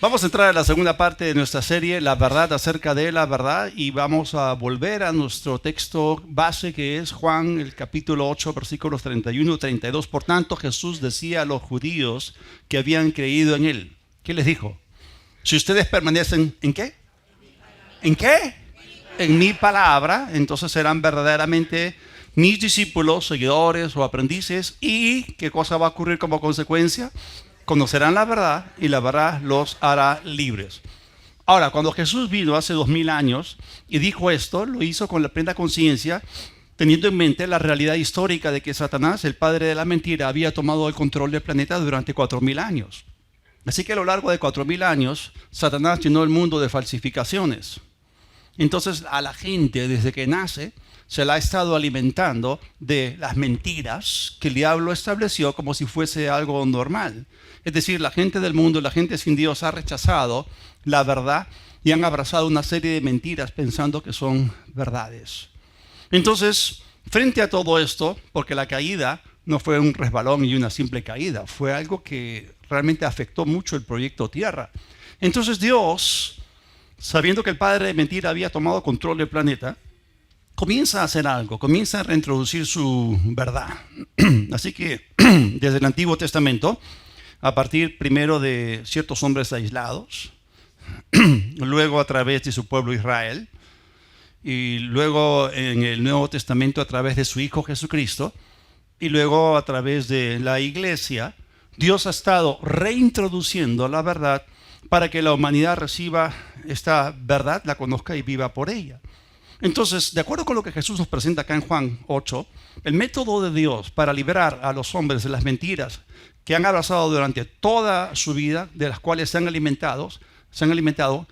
Vamos a entrar a la segunda parte de nuestra serie, La verdad acerca de la verdad, y vamos a volver a nuestro texto base que es Juan, el capítulo 8, versículos 31 y 32. Por tanto, Jesús decía a los judíos que habían creído en él. ¿Qué les dijo? Si ustedes permanecen, ¿en qué? ¿En qué? En mi palabra, entonces serán verdaderamente mis discípulos, seguidores o aprendices. ¿Y qué cosa va a ocurrir como consecuencia? Conocerán la verdad y la verdad los hará libres. Ahora, cuando Jesús vino hace 2000 años y dijo esto, lo hizo con la plena conciencia, teniendo en mente la realidad histórica de que Satanás, el padre de la mentira, había tomado el control del planeta durante 4000 años. Así que a lo largo de 4000 años, Satanás llenó el mundo de falsificaciones. Entonces a la gente desde que nace se la ha estado alimentando de las mentiras que el diablo estableció como si fuese algo normal. Es decir, la gente del mundo, la gente sin Dios ha rechazado la verdad y han abrazado una serie de mentiras pensando que son verdades. Entonces, frente a todo esto, porque la caída no fue un resbalón y una simple caída, fue algo que realmente afectó mucho el proyecto Tierra. Entonces Dios, sabiendo que el padre de mentira había tomado control del planeta, comienza a hacer algo, comienza a reintroducir su verdad. Así que desde el Antiguo Testamento, a partir primero de ciertos hombres aislados, luego a través de su pueblo Israel, y luego en el Nuevo Testamento a través de su Hijo Jesucristo, y luego a través de la iglesia, Dios ha estado reintroduciendo la verdad para que la humanidad reciba esta verdad, la conozca y viva por ella. Entonces, de acuerdo con lo que Jesús nos presenta acá en Juan 8, el método de Dios para liberar a los hombres de las mentiras que han abrazado durante toda su vida, de las cuales se han alimentado,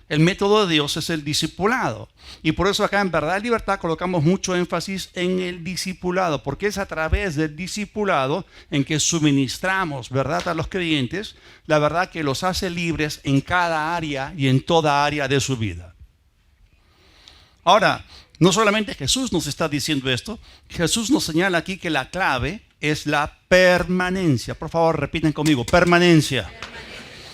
el método de Dios es el discipulado. Y por eso acá en Verdad y Libertad colocamos mucho énfasis en el discipulado, porque es a través del discipulado en que suministramos verdad a los creyentes, la verdad que los hace libres en cada área y en toda área de su vida. Ahora, no solamente Jesús nos está diciendo esto, Jesús nos señala aquí que la clave es la permanencia. Por favor, repiten conmigo, permanencia.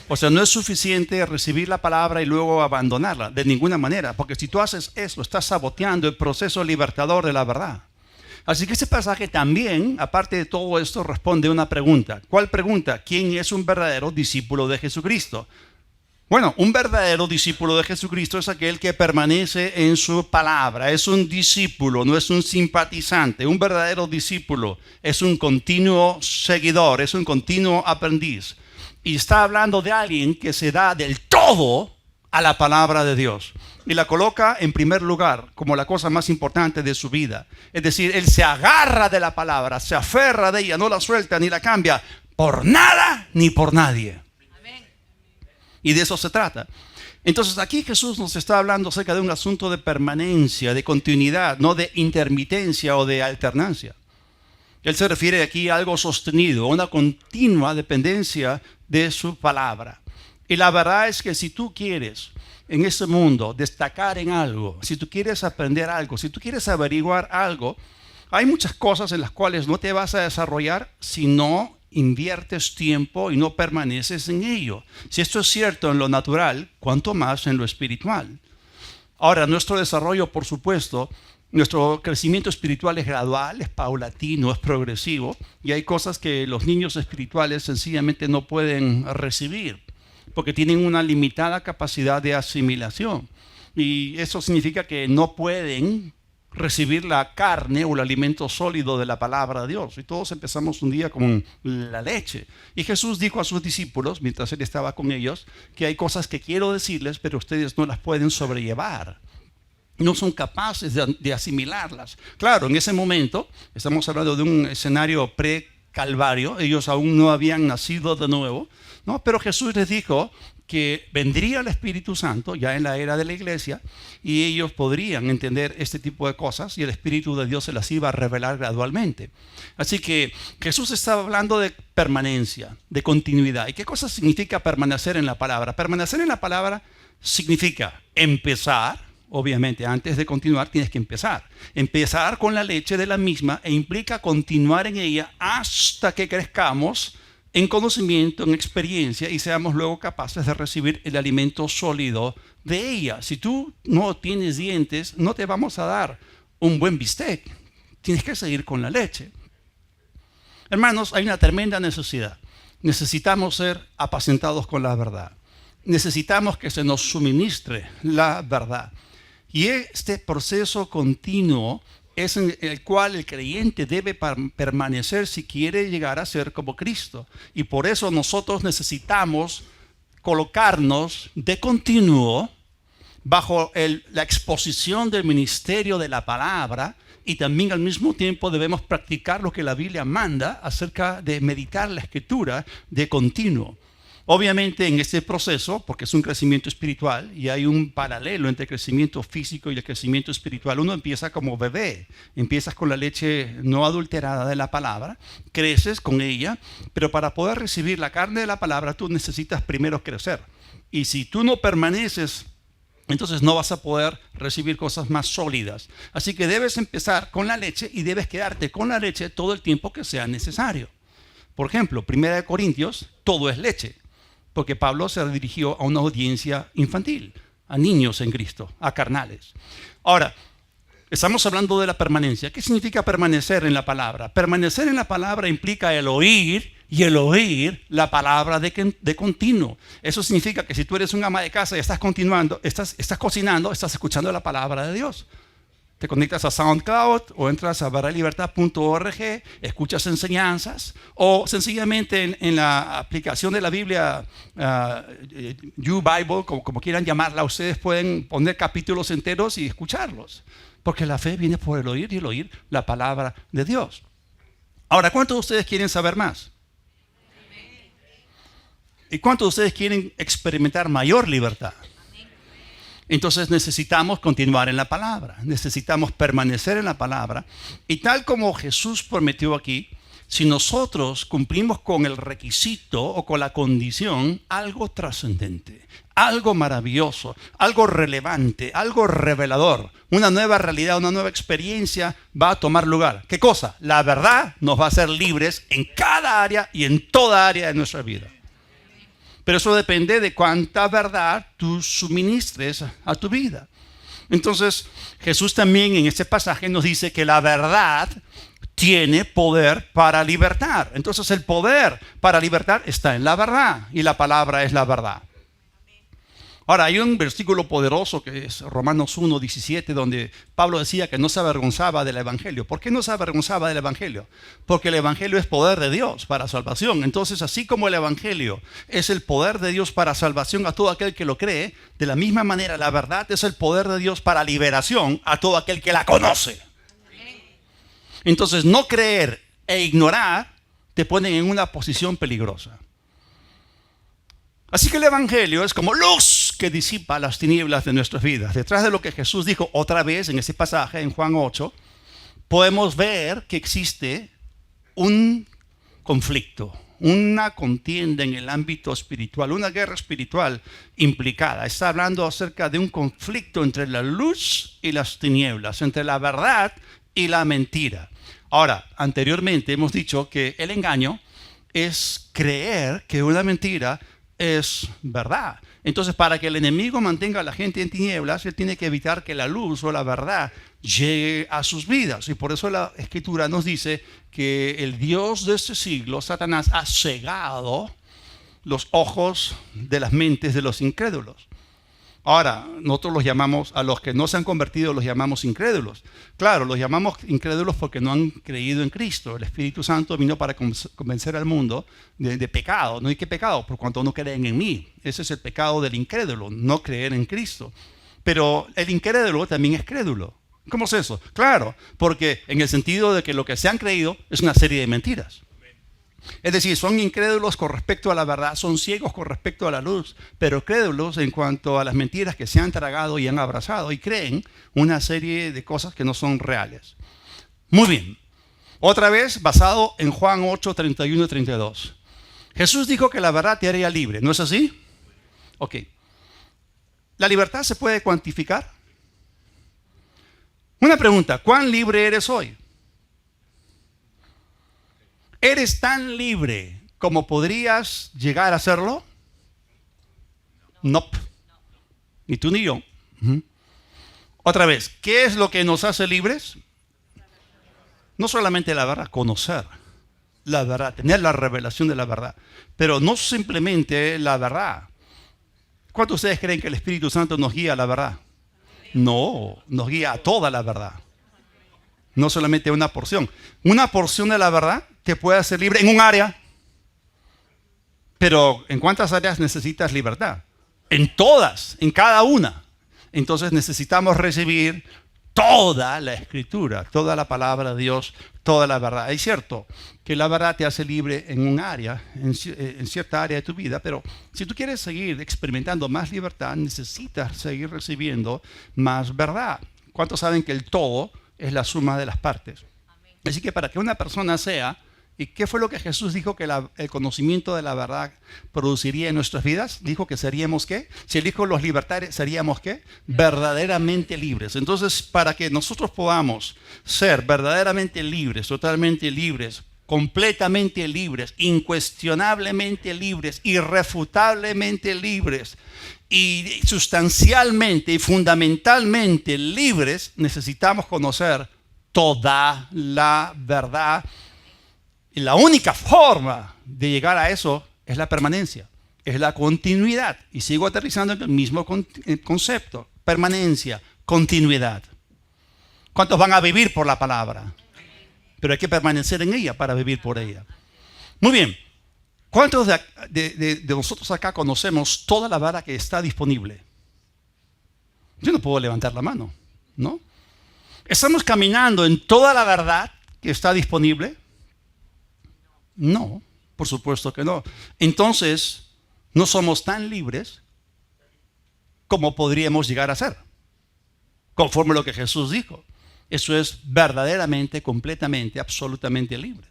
O sea, no es suficiente recibir la palabra y luego abandonarla, de ninguna manera, porque si tú haces eso, estás saboteando el proceso libertador de la verdad. Así que este pasaje también, aparte de todo esto, responde a una pregunta. ¿Cuál pregunta? ¿Quién es un verdadero discípulo de Jesucristo? Bueno, un verdadero discípulo de Jesucristo es aquel que permanece en su palabra. Es un discípulo, no es un simpatizante. Un verdadero discípulo es un continuo seguidor, es un continuo aprendiz. Y está hablando de alguien que se da del todo a la palabra de Dios y la coloca en primer lugar como la cosa más importante de su vida. Es decir, él se agarra de la palabra, se aferra de ella, no la suelta ni la cambia por nada ni por nadie. Y de eso se trata. Entonces aquí Jesús nos está hablando acerca de un asunto de permanencia, de continuidad, no de intermitencia o de alternancia. Él se refiere aquí a algo sostenido, a una continua dependencia de su palabra. Y la verdad es que si tú quieres en este mundo destacar en algo, si tú quieres aprender algo, si tú quieres averiguar algo, hay muchas cosas en las cuales no te vas a desarrollar si no inviertes tiempo y no permaneces en ello. Si esto es cierto en lo natural, ¿cuánto más en lo espiritual? Ahora, nuestro desarrollo, por supuesto, nuestro crecimiento espiritual es gradual, es paulatino, es progresivo, y hay cosas que los niños espirituales sencillamente no pueden recibir, porque tienen una limitada capacidad de asimilación. Y eso significa que no pueden recibir la carne o el alimento sólido de la palabra de Dios. Y todos empezamos un día con la leche. Y Jesús dijo a sus discípulos, mientras él estaba con ellos, que hay cosas que quiero decirles, pero ustedes no las pueden sobrellevar. No son capaces de asimilarlas. Claro, en ese momento, estamos hablando de un escenario pre-calvario, ellos aún no habían nacido de nuevo, ¿no? Pero Jesús les dijo que vendría el Espíritu Santo ya en la era de la iglesia y ellos podrían entender este tipo de cosas y el Espíritu de Dios se las iba a revelar gradualmente. Así que Jesús estaba hablando de permanencia, de continuidad. ¿Y qué cosa significa permanecer en la palabra? Permanecer en la palabra significa empezar. Obviamente, antes de continuar tienes que empezar. Empezar con la leche de la misma e implica continuar en ella hasta que crezcamos en conocimiento, en experiencia, y seamos luego capaces de recibir el alimento sólido de ella. Si tú no tienes dientes, no te vamos a dar un buen bistec. Tienes que seguir con la leche. Hermanos, hay una tremenda necesidad. Necesitamos ser apacentados con la verdad. Necesitamos que se nos suministre la verdad. Y este proceso continuo es en el cual el creyente debe permanecer si quiere llegar a ser como Cristo. Y por eso nosotros necesitamos colocarnos de continuo bajo la exposición del ministerio de la palabra, y también al mismo tiempo debemos practicar lo que la Biblia manda acerca de meditar la Escritura de continuo. Obviamente en este proceso, porque es un crecimiento espiritual y hay un paralelo entre el crecimiento físico y el crecimiento espiritual, uno empieza como bebé, empiezas con la leche no adulterada de la palabra, creces con ella, pero para poder recibir la carne de la palabra tú necesitas primero crecer. Y si tú no permaneces, entonces no vas a poder recibir cosas más sólidas. Así que debes empezar con la leche y debes quedarte con la leche todo el tiempo que sea necesario. Por ejemplo, 1 Corintios, todo es leche, porque Pablo se dirigió a una audiencia infantil, a niños en Cristo, a carnales. Ahora, estamos hablando de la permanencia. ¿Qué significa permanecer en la palabra? Permanecer en la palabra implica el oír, y el oír la palabra de continuo. Eso significa que si tú eres un ama de casa y estás cocinando, estás escuchando la palabra de Dios. Te conectas a SoundCloud o entras a verdadlibertad.org, escuchas enseñanzas, o sencillamente en la aplicación de la Biblia, YouBible, como quieran llamarla, ustedes pueden poner capítulos enteros y escucharlos. Porque la fe viene por el oír, y el oír la palabra de Dios. Ahora, ¿cuántos de ustedes quieren saber más? ¿Y cuántos de ustedes quieren experimentar mayor libertad? Entonces necesitamos continuar en la palabra, necesitamos permanecer en la palabra. Y tal como Jesús prometió aquí, si nosotros cumplimos con el requisito o con la condición, algo trascendente, algo maravilloso, algo relevante, algo revelador, una nueva realidad, una nueva experiencia va a tomar lugar. ¿Qué cosa? La verdad nos va a hacer libres en cada área y en toda área de nuestra vida. Pero eso depende de cuánta verdad tú suministres a tu vida. Entonces, Jesús también en este pasaje nos dice que la verdad tiene poder para libertar. Entonces, el poder para libertar está en la verdad, y la palabra es la verdad. Ahora, hay un versículo poderoso que es Romanos 1:17, donde Pablo decía que no se avergonzaba del Evangelio. ¿Por qué no se avergonzaba del Evangelio? Porque el Evangelio es poder de Dios para salvación. Entonces, así como el Evangelio es el poder de Dios para salvación a todo aquel que lo cree, de la misma manera la verdad es el poder de Dios para liberación a todo aquel que la conoce. Entonces, no creer e ignorar te ponen en una posición peligrosa. Así que el Evangelio es como luz que disipa las tinieblas de nuestras vidas. Detrás de lo que Jesús dijo otra vez en ese pasaje, en Juan 8, podemos ver que existe un conflicto, una contienda en el ámbito espiritual, una guerra espiritual implicada. Está hablando acerca de un conflicto entre la luz y las tinieblas, entre la verdad y la mentira. Ahora, anteriormente hemos dicho que el engaño es creer que una mentira es verdad. Entonces, para que el enemigo mantenga a la gente en tinieblas, él tiene que evitar que la luz o la verdad llegue a sus vidas. Y por eso la Escritura nos dice que el Dios de este siglo, Satanás, ha cegado los ojos de las mentes de los incrédulos. Ahora, nosotros los llamamos, a los que no se han convertido, los llamamos incrédulos. Claro, los llamamos incrédulos porque no han creído en Cristo. El Espíritu Santo vino para convencer al mundo de pecado. ¿No hay qué pecado? Por cuanto no creen en mí. Ese es el pecado del incrédulo, no creer en Cristo. Pero el incrédulo también es crédulo. ¿Cómo es eso? Claro, porque en el sentido de que lo que se han creído es una serie de mentiras. Es decir, son incrédulos con respecto a la verdad, son ciegos con respecto a la luz, pero crédulos en cuanto a las mentiras que se han tragado y han abrazado, y creen una serie de cosas que no son reales. Muy bien. Otra vez, basado en Juan 8, 31 y 32. Jesús dijo que la verdad te haría libre, ¿no es así? Ok. ¿La libertad se puede cuantificar? Una pregunta, ¿cuán libre eres hoy? Eres tan libre como podrías llegar a hacerlo? No. Nope. Ni tú ni yo. Otra vez, ¿qué es lo que nos hace libres? No solamente la verdad, conocer la verdad, tener la revelación de la verdad, pero no simplemente la verdad. ¿Cuántos de ustedes creen que el Espíritu Santo nos guía a la verdad? No, nos guía a toda la verdad. No solamente una porción. Una porción de la verdad te puede hacer libre en un área. Pero ¿en cuántas áreas necesitas libertad? En todas, en cada una. Entonces necesitamos recibir toda la Escritura, toda la palabra de Dios, toda la verdad. Es cierto que la verdad te hace libre en un área, en cierta área de tu vida, pero si tú quieres seguir experimentando más libertad, necesitas seguir recibiendo más verdad. ¿Cuántos saben que el todo es la suma de las partes? Así que para que una persona sea, ¿y qué fue lo que Jesús dijo que el conocimiento de la verdad produciría en nuestras vidas? Dijo que seríamos ¿qué? Si Él dijo los libertarios, seríamos ¿qué? Verdaderamente libres. Entonces, para que nosotros podamos ser verdaderamente libres, totalmente libres, completamente libres, incuestionablemente libres, irrefutablemente libres y sustancialmente y fundamentalmente libres, necesitamos conocer toda la verdad. Y la única forma de llegar a eso es la permanencia, es la continuidad. Y sigo aterrizando en el mismo concepto, permanencia, continuidad. ¿Cuántos van a vivir por la palabra? Pero hay que permanecer en ella para vivir por ella. Muy bien, ¿cuántos de nosotros acá conocemos toda la verdad que está disponible? Yo no puedo levantar la mano, ¿no? ¿Estamos caminando en toda la verdad que está disponible? No, por supuesto que no. Entonces, no somos tan libres como podríamos llegar a ser, conforme a lo que Jesús dijo. Eso es verdaderamente, completamente, absolutamente libres.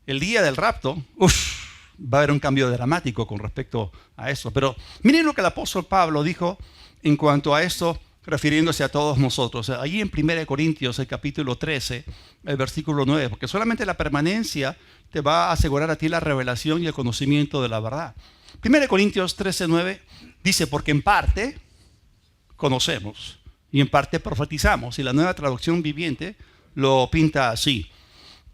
El día del rapto, va a haber un cambio dramático con respecto a eso. Pero miren lo que el apóstol Pablo dijo en cuanto a esto, refiriéndose a todos nosotros. Allí en 1 Corintios, el capítulo 13, el versículo 9, porque solamente la permanencia te va a asegurar a ti la revelación y el conocimiento de la verdad. 1 Corintios 13, 9 dice, porque en parte conocemos y en parte profetizamos. Y la Nueva Traducción Viviente lo pinta así.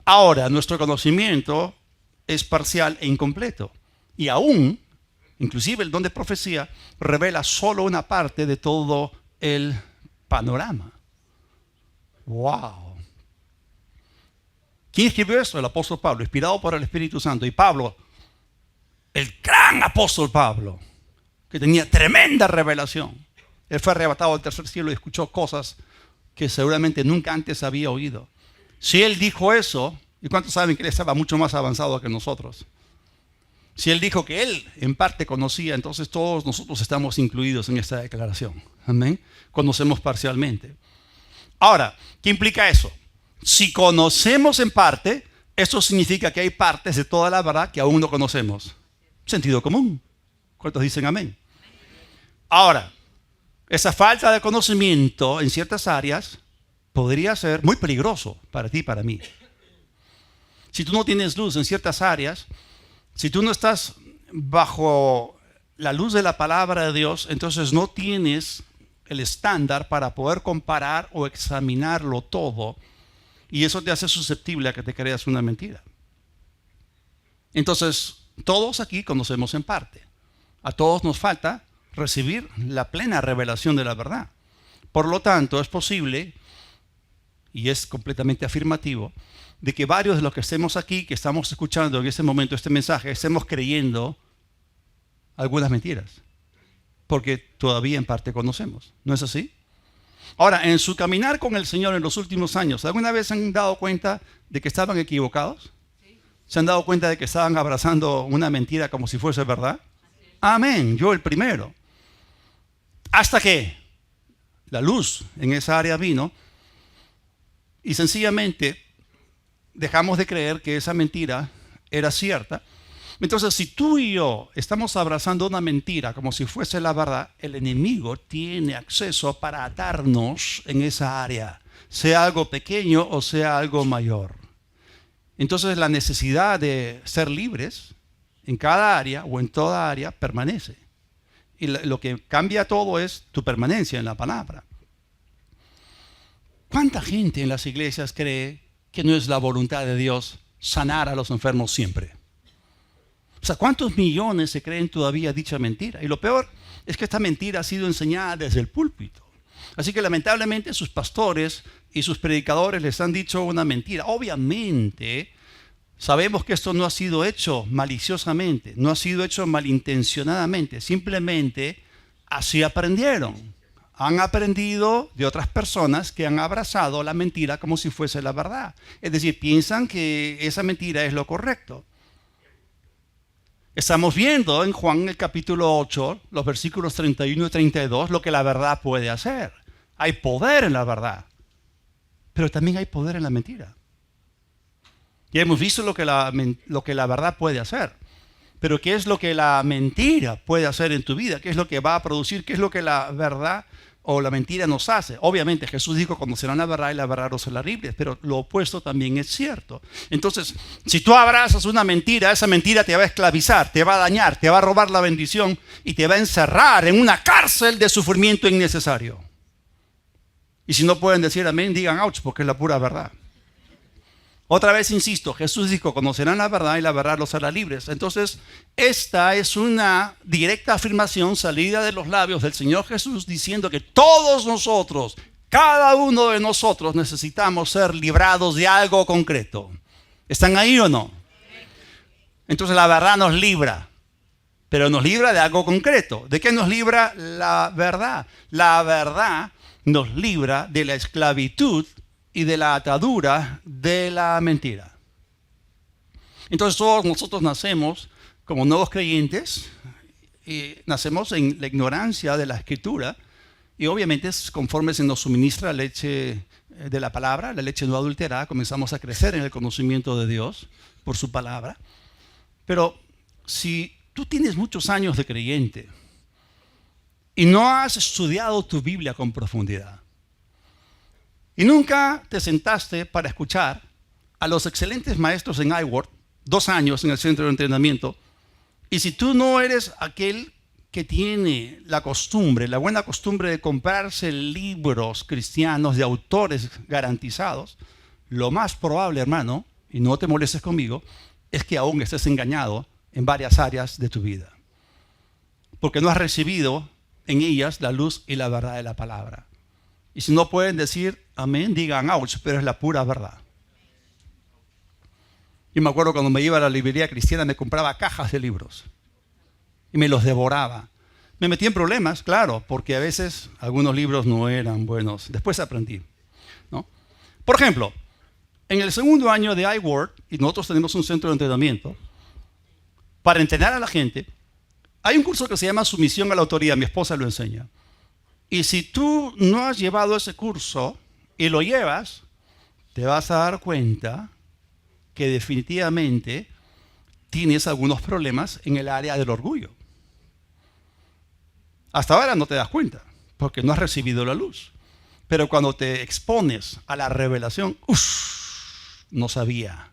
Ahora, nuestro conocimiento es parcial e incompleto. Y aún, inclusive el don de profecía, revela solo una parte de todo el panorama. ¡Wow! ¿Quién escribió esto? El apóstol Pablo, inspirado por el Espíritu Santo. Y Pablo, el gran apóstol Pablo, que tenía tremenda revelación. Él fue arrebatado al tercer cielo y escuchó cosas que seguramente nunca antes había oído. Si él dijo eso, ¿y cuántos saben que él estaba mucho más avanzado que nosotros? Si él dijo que él en parte conocía, entonces todos nosotros estamos incluidos en esta declaración. Amén. Conocemos parcialmente. Ahora, ¿qué implica eso? Si conocemos en parte, eso significa que hay partes de toda la verdad que aún no conocemos. Sentido común. ¿Cuántos dicen amén? Ahora, esa falta de conocimiento en ciertas áreas podría ser muy peligroso para ti y para mí. Si tú no tienes luz en ciertas áreas, si tú no estás bajo la luz de la palabra de Dios, entonces no tienes el estándar para poder comparar o examinarlo todo, y eso te hace susceptible a que te creas una mentira. Entonces, todos aquí conocemos en parte. A todos nos falta recibir la plena revelación de la verdad. Por lo tanto, es posible, y es completamente afirmativo, de que varios de los que estemos aquí, que estamos escuchando en este momento este mensaje, estemos creyendo algunas mentiras, porque todavía en parte conocemos. ¿No es así? Ahora, en su caminar con el Señor en los últimos años, ¿alguna vez se han dado cuenta de que estaban equivocados? ¿Se han dado cuenta de que estaban abrazando una mentira como si fuese verdad? Amén, yo el primero. Hasta que la luz en esa área vino y sencillamente dejamos de creer que esa mentira era cierta. Entonces, si tú y yo estamos abrazando una mentira como si fuese la verdad, el enemigo tiene acceso para atarnos en esa área, sea algo pequeño o sea algo mayor. Entonces la necesidad de ser libres en cada área o en toda área permanece. Y lo que cambia todo es tu permanencia en la palabra. ¿Cuánta gente en las iglesias cree que no es la voluntad de Dios sanar a los enfermos siempre? O sea, ¿cuántos millones se creen todavía dicha mentira? Y lo peor es que esta mentira ha sido enseñada desde el púlpito. Así que lamentablemente sus pastores y sus predicadores les han dicho una mentira. Obviamente sabemos que esto no ha sido hecho maliciosamente, no ha sido hecho malintencionadamente. Simplemente así aprendieron. Han aprendido de otras personas que han abrazado la mentira como si fuese la verdad. Es decir, piensan que esa mentira es lo correcto. Estamos viendo en Juan el capítulo 8, los versículos 31 y 32, lo que la verdad puede hacer. Hay poder en la verdad, pero también hay poder en la mentira. Ya hemos visto lo que la verdad puede hacer, pero ¿qué es lo que la mentira puede hacer en tu vida? ¿Qué es lo que va a producir? ¿Qué es lo que la verdad o la mentira nos hace? Obviamente Jesús dijo, conocerán la verdad y la verdad os hará libres, pero lo opuesto también es cierto. Entonces, si tú abrazas una mentira, esa mentira te va a esclavizar, te va a dañar, te va a robar la bendición y te va a encerrar en una cárcel de sufrimiento innecesario. Y si no pueden decir amén, digan ouch, porque es la pura verdad. Otra vez insisto, Jesús dijo, conocerán la verdad y la verdad los hará libres. Entonces, esta es una directa afirmación salida de los labios del Señor Jesús diciendo que todos nosotros, cada uno de nosotros necesitamos ser librados de algo concreto. ¿Están ahí o no? Entonces la verdad nos libra, pero nos libra de algo concreto. ¿De qué nos libra la verdad? La verdad nos libra de la esclavitud y de la atadura de la mentira. Entonces todos nosotros nacemos como nuevos creyentes y nacemos en la ignorancia de la Escritura y obviamente conforme se nos suministra la leche de la palabra, la leche no adulterada, comenzamos a crecer en el conocimiento de Dios por su palabra. Pero si tú tienes muchos años de creyente y no has estudiado tu Biblia con profundidad, y nunca te sentaste para escuchar a los excelentes maestros en iWord, 2 años en el centro de entrenamiento, y si tú no eres aquel que tiene la costumbre, la buena costumbre de comprarse libros cristianos de autores garantizados, lo más probable, hermano, y no te molestes conmigo, es que aún estés engañado en varias áreas de tu vida. Porque no has recibido en ellas la luz y la verdad de la palabra. Y si no pueden decir amén, digan ouch, pero es la pura verdad. Yo me acuerdo cuando me iba a la librería cristiana, me compraba cajas de libros y me los devoraba. Me metí en problemas, claro, porque a veces algunos libros no eran buenos. Después aprendí, ¿no? Por ejemplo, en el segundo año de iWord, y nosotros tenemos un centro de entrenamiento, para entrenar a la gente, hay un curso que se llama Sumisión a la Autoridad. Mi esposa lo enseña. Y si tú no has llevado ese curso y lo llevas, te vas a dar cuenta que definitivamente tienes algunos problemas en el área del orgullo. Hasta ahora no te das cuenta, porque no has recibido la luz. Pero cuando te expones a la revelación, no sabía.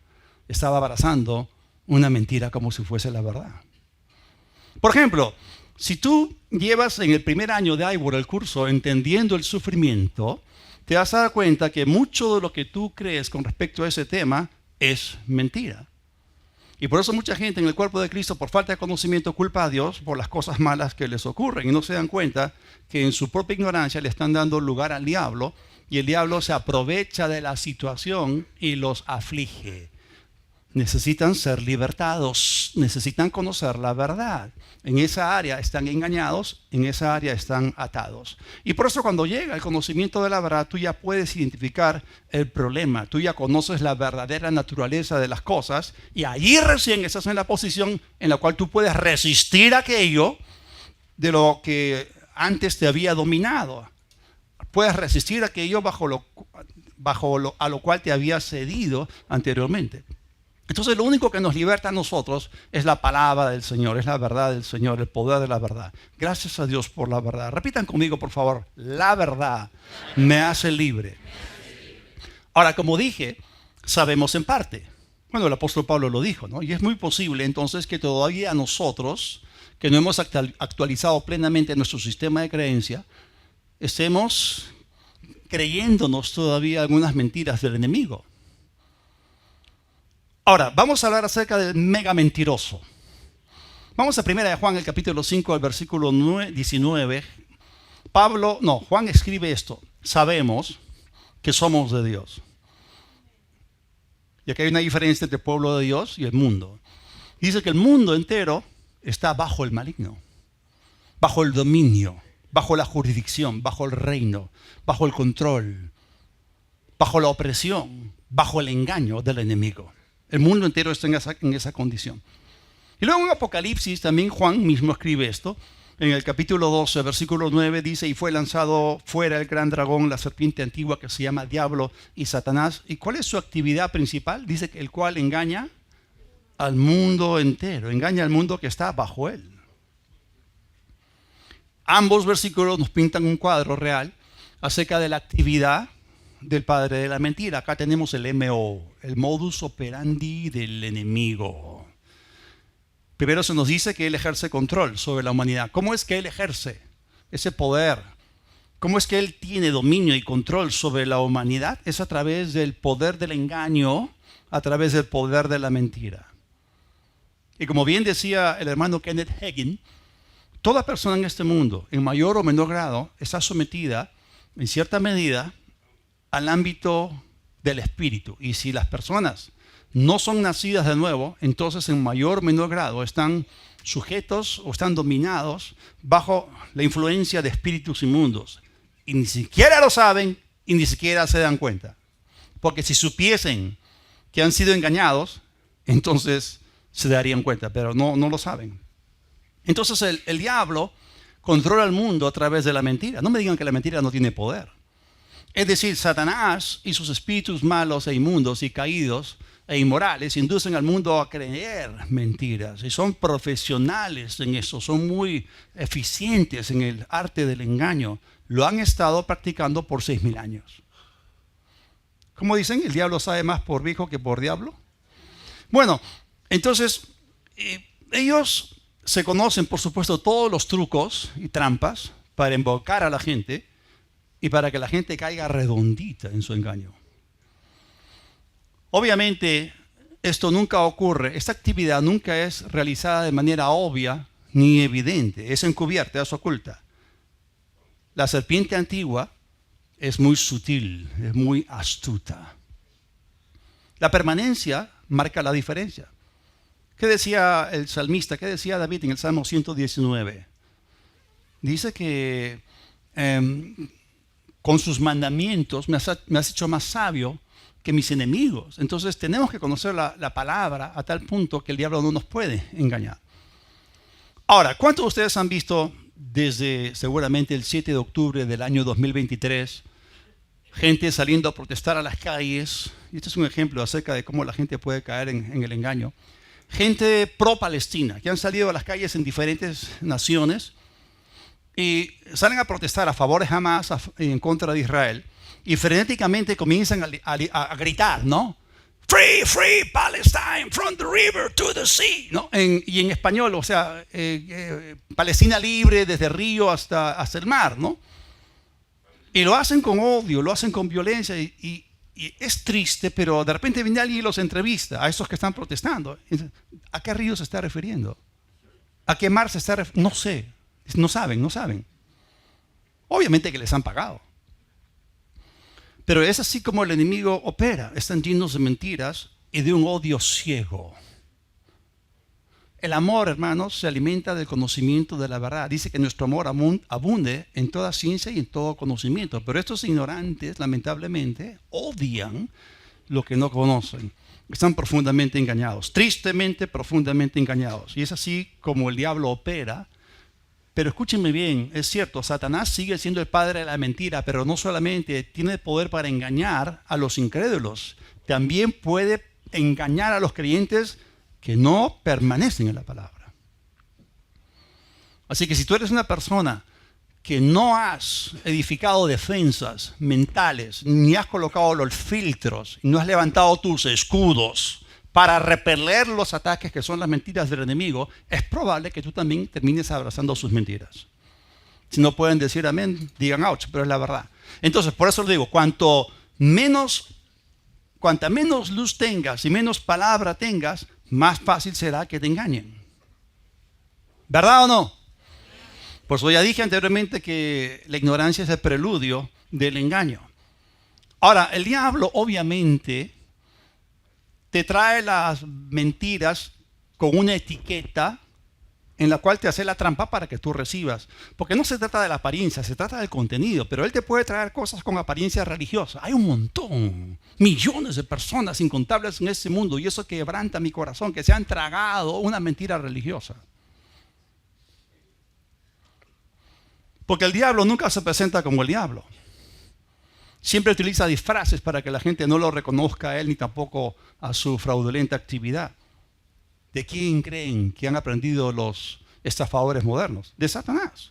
Estaba abrazando una mentira como si fuese la verdad. Por ejemplo, si tú llevas en el primer año de iWord el curso Entendiendo el Sufrimiento, te vas a dar cuenta que mucho de lo que tú crees con respecto a ese tema es mentira. Y por eso mucha gente en el cuerpo de Cristo, por falta de conocimiento, culpa a Dios por las cosas malas que les ocurren. Y no se dan cuenta que en su propia ignorancia le están dando lugar al diablo. Y el diablo se aprovecha de la situación y los aflige. Necesitan ser libertados, necesitan conocer la verdad. En esa área están engañados, en esa área están atados. Y por eso cuando llega el conocimiento de la verdad, tú ya puedes identificar el problema, tú ya conoces la verdadera naturaleza de las cosas y allí recién estás en la posición en la cual tú puedes resistir aquello de lo que antes te había dominado. Puedes resistir aquello a lo cual te había cedido anteriormente. Entonces lo único que nos liberta a nosotros es la palabra del Señor, es la verdad del Señor, el poder de la verdad. Gracias a Dios por la verdad. Repitan conmigo, por favor, la verdad me hace libre. Ahora, como dije, sabemos en parte. Bueno, el apóstol Pablo lo dijo, ¿no? Y es muy posible entonces que todavía nosotros, que no hemos actualizado plenamente nuestro sistema de creencia, estemos creyéndonos todavía algunas mentiras del enemigo. Ahora, vamos a hablar acerca del mega mentiroso. Vamos a 1 Juan, el capítulo 5, al versículo 19. Juan escribe esto: sabemos que somos de Dios. Y aquí hay una diferencia entre el pueblo de Dios y el mundo. Dice que el mundo entero está bajo el maligno, bajo el dominio, bajo la jurisdicción, bajo el reino, bajo el control, bajo la opresión, bajo el engaño del enemigo. El mundo entero está en esa condición. Y luego en Apocalipsis también Juan mismo escribe esto. En el capítulo 12, versículo 9 dice: y fue lanzado fuera el gran dragón, la serpiente antigua que se llama Diablo y Satanás. ¿Y cuál es su actividad principal? Dice que el cual engaña al mundo entero, engaña al mundo que está bajo él. Ambos versículos nos pintan un cuadro real acerca de la actividad del padre de la mentira. Acá tenemos el MO, el modus operandi del enemigo. Primero se nos dice que él ejerce control sobre la humanidad. ¿Cómo es que él ejerce ese poder? ¿Cómo es que él tiene dominio y control sobre la humanidad? Es a través del poder del engaño, a través del poder de la mentira. Y como bien decía el hermano Kenneth Hagin, toda persona en este mundo, en mayor o menor grado, está sometida, en cierta medida, al ámbito del espíritu. Y si las personas no son nacidas de nuevo, entonces en mayor o menor grado están sujetos o están dominados bajo la influencia de espíritus inmundos. Y ni siquiera lo saben y ni siquiera se dan cuenta. Porque si supiesen que han sido engañados, entonces se darían cuenta, pero no lo saben. Entonces el diablo controla el mundo a través de la mentira. No me digan que la mentira no tiene poder. Es decir, Satanás y sus espíritus malos e inmundos y caídos e inmorales inducen al mundo a creer mentiras. Y son profesionales en eso, son muy eficientes en el arte del engaño. Lo han estado practicando por 6,000 años. ¿Cómo dicen? ¿El diablo sabe más por viejo que por diablo? Bueno, entonces ellos se conocen, por supuesto, todos los trucos y trampas para embaucar a la gente y para que la gente caiga redondita en su engaño. Obviamente, esto nunca ocurre, esta actividad nunca es realizada de manera obvia ni evidente, es encubierta, es oculta. La serpiente antigua es muy sutil, es muy astuta. La permanencia marca la diferencia. ¿Qué decía el salmista? ¿Qué decía David en el Salmo 119? Dice que con sus mandamientos me has hecho más sabio que mis enemigos. Entonces tenemos que conocer la palabra a tal punto que el diablo no nos puede engañar. Ahora, ¿cuántos de ustedes han visto desde seguramente el 7 de octubre del año 2023 gente saliendo a protestar a las calles? Y este es un ejemplo acerca de cómo la gente puede caer en el engaño. Gente pro-Palestina que han salido a las calles en diferentes naciones y salen a protestar a favor de Hamas, en contra de Israel, y frenéticamente comienzan a gritar, ¿no? Free, free Palestine, from the river to the sea, ¿no? Y en español, o sea, Palestina libre desde el río hasta el mar, ¿no? Y lo hacen con odio, lo hacen con violencia, y es triste, pero de repente viene alguien y los entrevista a esos que están protestando. ¿A qué río se está refiriendo? ¿A qué mar se está refiriendo? No sé, no saben. Obviamente que les han pagado. Pero es así como el enemigo opera. Están llenos de mentiras y de un odio ciego. El amor, hermanos, se alimenta del conocimiento de la verdad. Dice que nuestro amor abunde en toda ciencia y en todo conocimiento. Pero estos ignorantes, lamentablemente, odian lo que no conocen. Están profundamente engañados, tristemente profundamente engañados. Y es así como el diablo opera. Pero escúchenme bien, es cierto, Satanás sigue siendo el padre de la mentira, pero no solamente tiene poder para engañar a los incrédulos, también puede engañar a los creyentes que no permanecen en la palabra. Así que si tú eres una persona que no has edificado defensas mentales, ni has colocado los filtros, no has levantado tus escudos para repeler los ataques que son las mentiras del enemigo, es probable que tú también termines abrazando sus mentiras. Si no pueden decir amén, digan ouch, pero es la verdad. Entonces, por eso les digo, cuanta menos luz tengas y menos palabra tengas, más fácil será que te engañen. ¿Verdad o no? Por eso ya dije anteriormente que la ignorancia es el preludio del engaño. Ahora, el diablo obviamente te trae las mentiras con una etiqueta en la cual te hace la trampa para que tú recibas. Porque no se trata de la apariencia, se trata del contenido. Pero él te puede traer cosas con apariencia religiosa. Hay un montón, millones de personas incontables en este mundo, y eso quebranta mi corazón, que se han tragado una mentira religiosa. Porque el diablo nunca se presenta como el diablo. Siempre utiliza disfraces para que la gente no lo reconozca a él ni tampoco a su fraudulenta actividad. ¿De quién creen que han aprendido los estafadores modernos? De Satanás.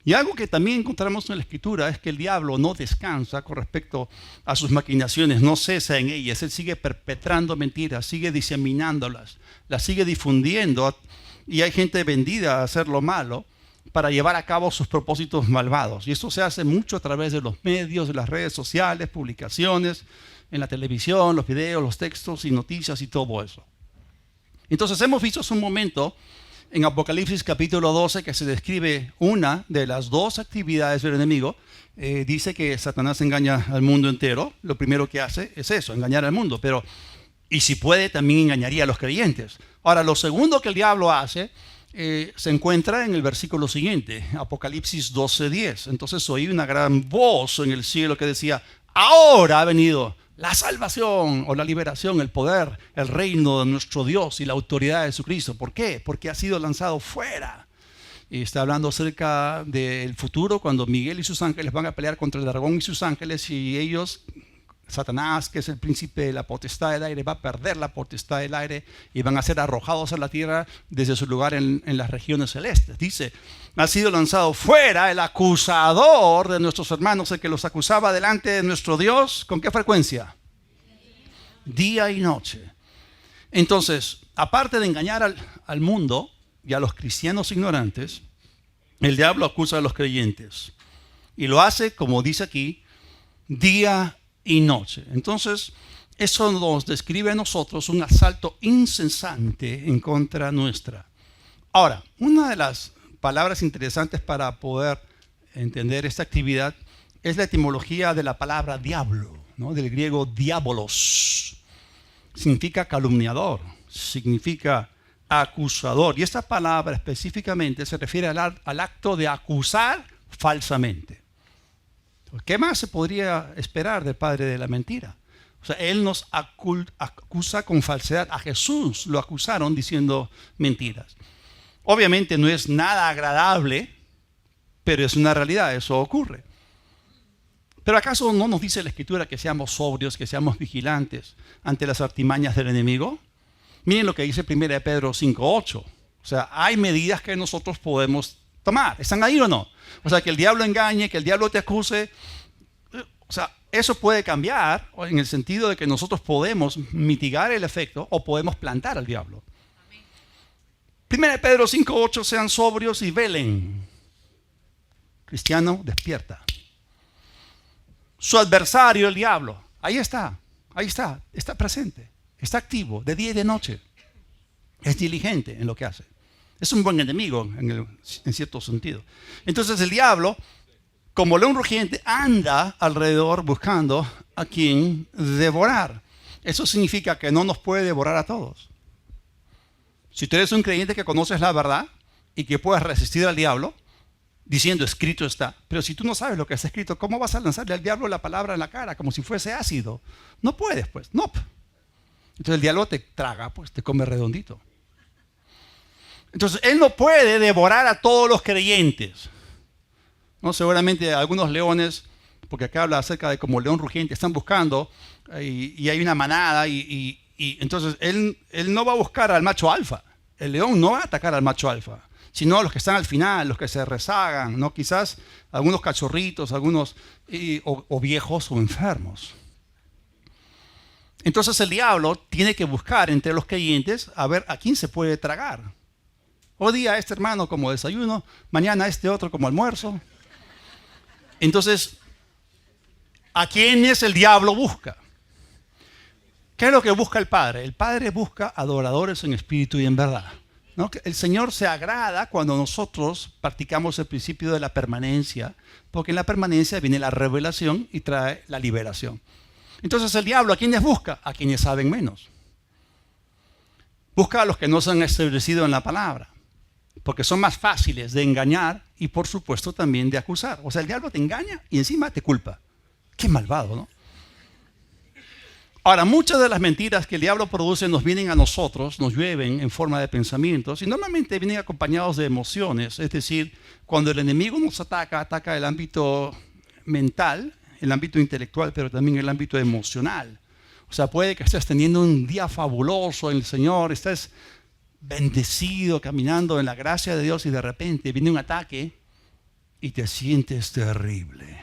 Y algo que también encontramos en la Escritura es que el diablo no descansa con respecto a sus maquinaciones, no cesa en ellas. Él sigue perpetrando mentiras, sigue diseminándolas, las sigue difundiendo, y hay gente vendida a hacer lo malo para llevar a cabo sus propósitos malvados. Y eso se hace mucho a través de los medios, de las redes sociales, publicaciones, en la televisión, los videos, los textos y noticias y todo eso. Entonces hemos visto hace un momento en Apocalipsis capítulo 12 que se describe una de las dos actividades del enemigo. Dice que Satanás engaña al mundo entero. Lo primero que hace es eso, engañar al mundo. Pero, y si puede, también engañaría a los creyentes. Ahora, lo segundo que el diablo hace se encuentra en el versículo siguiente, Apocalipsis 12:10. Entonces oí una gran voz en el cielo que decía: ahora ha venido la salvación o la liberación, el poder, el reino de nuestro Dios y la autoridad de Jesucristo. ¿Por qué? Porque ha sido lanzado fuera. Y está hablando acerca del futuro, cuando Miguel y sus ángeles van a pelear contra el dragón y sus ángeles, y ellos, Satanás, que es el príncipe de la potestad del aire, va a perder la potestad del aire y van a ser arrojados a la tierra desde su lugar en las regiones celestes. Dice: ha sido lanzado fuera el acusador de nuestros hermanos, el que los acusaba delante de nuestro Dios. ¿Con qué frecuencia? Día y noche. Entonces, aparte de engañar al mundo y a los cristianos ignorantes, el diablo acusa a los creyentes. Y lo hace, como dice aquí, día y noche. Entonces, eso nos describe a nosotros un asalto incesante en contra nuestra. Ahora, una de las palabras interesantes para poder entender esta actividad es la etimología de la palabra diablo, ¿no? Del griego diabolos. Significa calumniador, significa acusador. Y esta palabra específicamente se refiere al acto de acusar falsamente. ¿Qué más se podría esperar del padre de la mentira? O sea, él nos acusa con falsedad. A Jesús lo acusaron diciendo mentiras. Obviamente no es nada agradable, pero es una realidad, eso ocurre. Pero ¿acaso no nos dice la Escritura que seamos sobrios, que seamos vigilantes ante las artimañas del enemigo? Miren lo que dice 1 Pedro 5:8. O sea, hay medidas que nosotros podemos tomar. ¿Están ahí o no? O sea, que el diablo engañe, que el diablo te acuse. O sea, eso puede cambiar en el sentido de que nosotros podemos mitigar el efecto o podemos plantar al diablo. 1 Pedro 5:8, sean sobrios y velen. Cristiano, despierta. Su adversario, el diablo, ahí está presente, está activo de día y de noche. Es diligente en lo que hace. Es un buen enemigo en cierto sentido. Entonces el diablo, como león rugiente, anda alrededor buscando a quien devorar. Eso significa que no nos puede devorar a todos. Si tú eres un creyente que conoces la verdad y que puedes resistir al diablo, diciendo escrito está, pero si tú no sabes lo que está escrito, ¿cómo vas a lanzarle al diablo la palabra en la cara como si fuese ácido? No puedes, pues, no. Entonces el diablo te traga, pues, te come redondito. Entonces él no puede devorar a todos los creyentes, ¿no? Seguramente algunos leones, porque acá habla acerca de como león rugiente, están buscando y hay una manada y entonces él no va a buscar al macho alfa. El león no va a atacar al macho alfa, sino a los que están al final, los que se rezagan, ¿no? Quizás algunos cachorritos, algunos o viejos o enfermos. Entonces el diablo tiene que buscar entre los creyentes a ver a quién se puede tragar. Hoy día este hermano como desayuno, mañana este otro como almuerzo. Entonces, ¿a quiénes el diablo busca? ¿Qué es lo que busca el Padre? El Padre busca adoradores en espíritu y en verdad, ¿no? El Señor se agrada cuando nosotros practicamos el principio de la permanencia, porque en la permanencia viene la revelación y trae la liberación. Entonces el diablo, ¿a quiénes busca? A quienes saben menos. Busca a los que no se han establecido en la palabra, porque son más fáciles de engañar y por supuesto también de acusar. O sea, el diablo te engaña y encima te culpa. Qué malvado, ¿no? Ahora, muchas de las mentiras que el diablo produce nos vienen a nosotros, nos llueven en forma de pensamientos y normalmente vienen acompañados de emociones. Es decir, cuando el enemigo nos ataca, ataca el ámbito mental, el ámbito intelectual, pero también el ámbito emocional. O sea, puede que estés teniendo un día fabuloso en el Señor, estés bendecido, caminando en la gracia de Dios y de repente viene un ataque y te sientes terrible.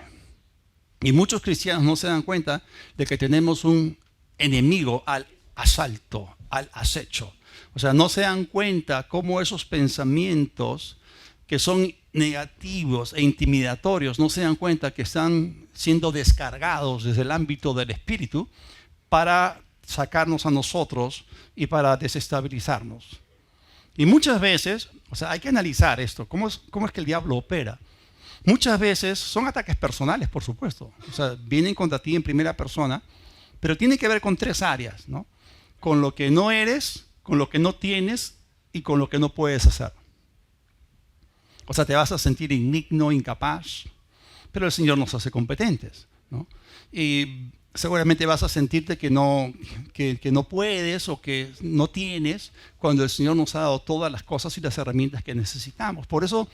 Y muchos cristianos no se dan cuenta de que tenemos un enemigo al asalto, al acecho. O sea, no se dan cuenta cómo esos pensamientos que son negativos e intimidatorios, no se dan cuenta que están siendo descargados desde el ámbito del espíritu para sacarnos a nosotros y para desestabilizarnos. Y muchas veces, o sea, hay que analizar esto, cómo es que el diablo opera. Muchas veces son ataques personales, por supuesto. O sea, vienen contra ti en primera persona, pero tiene que ver con tres áreas, ¿no? Con lo que no eres, con lo que no tienes y con lo que no puedes hacer. O sea, te vas a sentir indigno, incapaz, pero el Señor nos hace competentes, ¿no? Y seguramente vas a sentirte que no puedes o que no tienes cuando el Señor nos ha dado todas las cosas y las herramientas que necesitamos. Por eso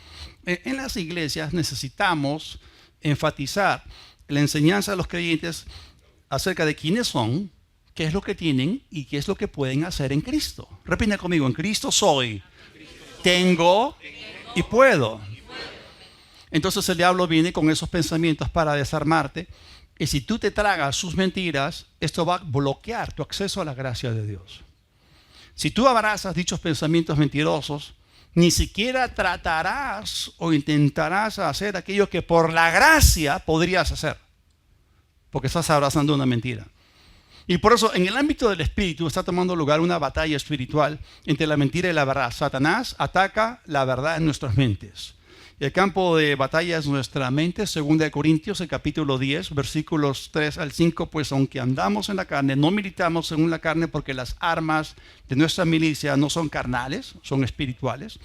en las iglesias necesitamos enfatizar la enseñanza de los creyentes acerca de quiénes son, qué es lo que tienen y qué es lo que pueden hacer en Cristo. Repite conmigo: en Cristo soy, tengo y puedo. Entonces el diablo viene con esos pensamientos para desarmarte. Y si tú te tragas sus mentiras, esto va a bloquear tu acceso a la gracia de Dios. Si tú abrazas dichos pensamientos mentirosos, ni siquiera tratarás o intentarás hacer aquello que por la gracia podrías hacer, porque estás abrazando una mentira. Y por eso en el ámbito del espíritu está tomando lugar una batalla espiritual entre la mentira y la verdad. Satanás ataca la verdad en nuestras mentes. El campo de batalla es nuestra mente. 2 Corintios, el capítulo 10, versículos 3 al 5. Pues aunque andamos en la carne, no militamos según la carne, porque las armas de nuestra milicia no son carnales, son espirituales,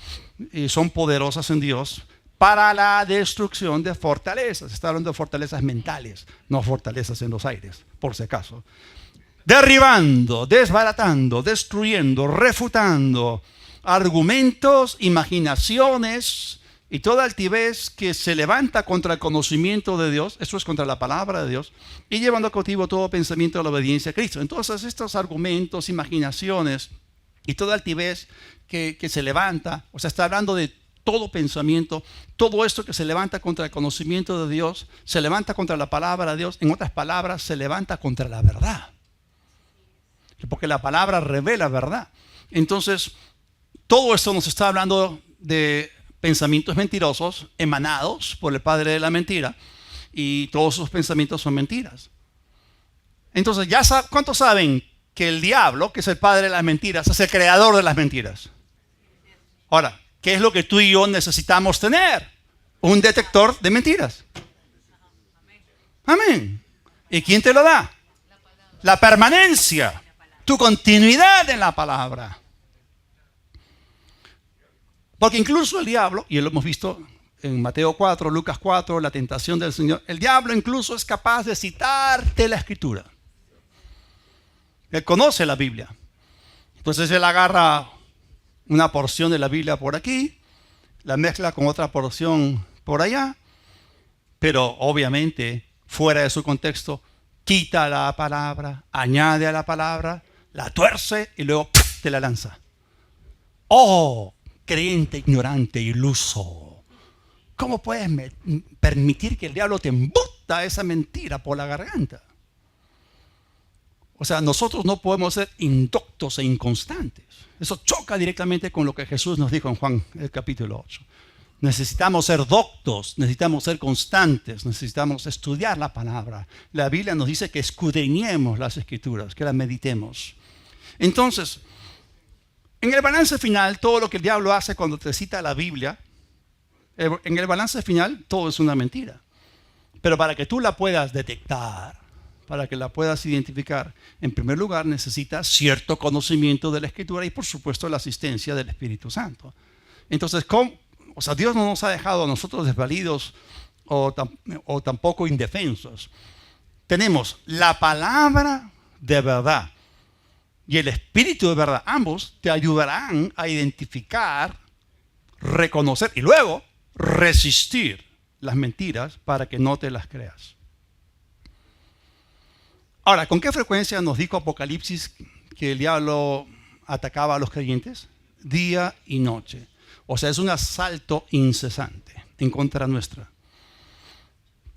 y son poderosas en Dios para la destrucción de fortalezas. Está hablando de fortalezas mentales, no fortalezas en los aires, por si acaso. Derribando, desbaratando, destruyendo, refutando argumentos, imaginaciones y toda altivez que se levanta contra el conocimiento de Dios, eso es contra la palabra de Dios, y llevando cautivo todo pensamiento a la obediencia a Cristo. Entonces estos argumentos, imaginaciones y toda altivez que se levanta, o sea, está hablando de todo pensamiento, todo esto que se levanta contra el conocimiento de Dios, se levanta contra la palabra de Dios, en otras palabras, se levanta contra la verdad. Porque la palabra revela verdad. Entonces, todo esto nos está hablando de pensamientos mentirosos emanados por el padre de la mentira, y todos sus pensamientos son mentiras. Entonces, ¿cuántos saben que el diablo, que es el padre de las mentiras, es el creador de las mentiras? Ahora, ¿qué es lo que tú y yo necesitamos tener? Un detector de mentiras. Amén. ¿Y quién te lo da? La permanencia, tu continuidad en la palabra. Porque incluso el diablo, y lo hemos visto en Mateo 4, Lucas 4, la tentación del Señor, el diablo incluso es capaz de citarte la Escritura. Él conoce la Biblia. Entonces él agarra una porción de la Biblia por aquí, la mezcla con otra porción por allá, pero obviamente fuera de su contexto, quita la palabra, añade a la palabra, la tuerce y luego te la lanza. ¡Oh! Creyente, ignorante, iluso. ¿Cómo puedes permitir que el diablo te embuta esa mentira por la garganta? O sea, nosotros no podemos ser indoctos e inconstantes. Eso choca directamente con lo que Jesús nos dijo en Juan el capítulo 8. Necesitamos ser doctos, necesitamos ser constantes, necesitamos estudiar la palabra. La Biblia nos dice que escudriñemos las Escrituras, que las meditemos. Entonces, en el balance final, todo lo que el diablo hace cuando te cita la Biblia, en el balance final todo es una mentira. Pero para que tú la puedas detectar, para que la puedas identificar, en primer lugar necesitas cierto conocimiento de la Escritura y por supuesto la asistencia del Espíritu Santo. Entonces, Dios no nos ha dejado a nosotros desvalidos o tampoco indefensos. Tenemos la palabra de verdad y el Espíritu de verdad. Ambos te ayudarán a identificar, reconocer y luego resistir las mentiras para que no te las creas. Ahora, ¿con qué frecuencia nos dijo Apocalipsis que el diablo atacaba a los creyentes? Día y noche. O sea, es un asalto incesante en contra nuestra.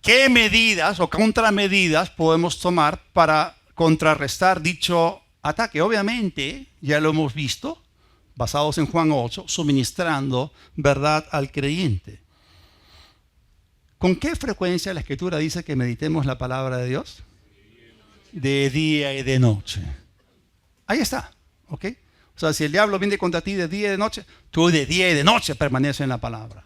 ¿Qué medidas o contramedidas podemos tomar para contrarrestar dicho ataque? Obviamente, ya lo hemos visto, basados en Juan 8, suministrando verdad al creyente. ¿Con qué frecuencia la Escritura dice que meditemos la palabra de Dios? De día y de noche. Ahí está, ¿ok? O sea, si el diablo viene contra ti de día y de noche, tú de día y de noche permaneces en la palabra.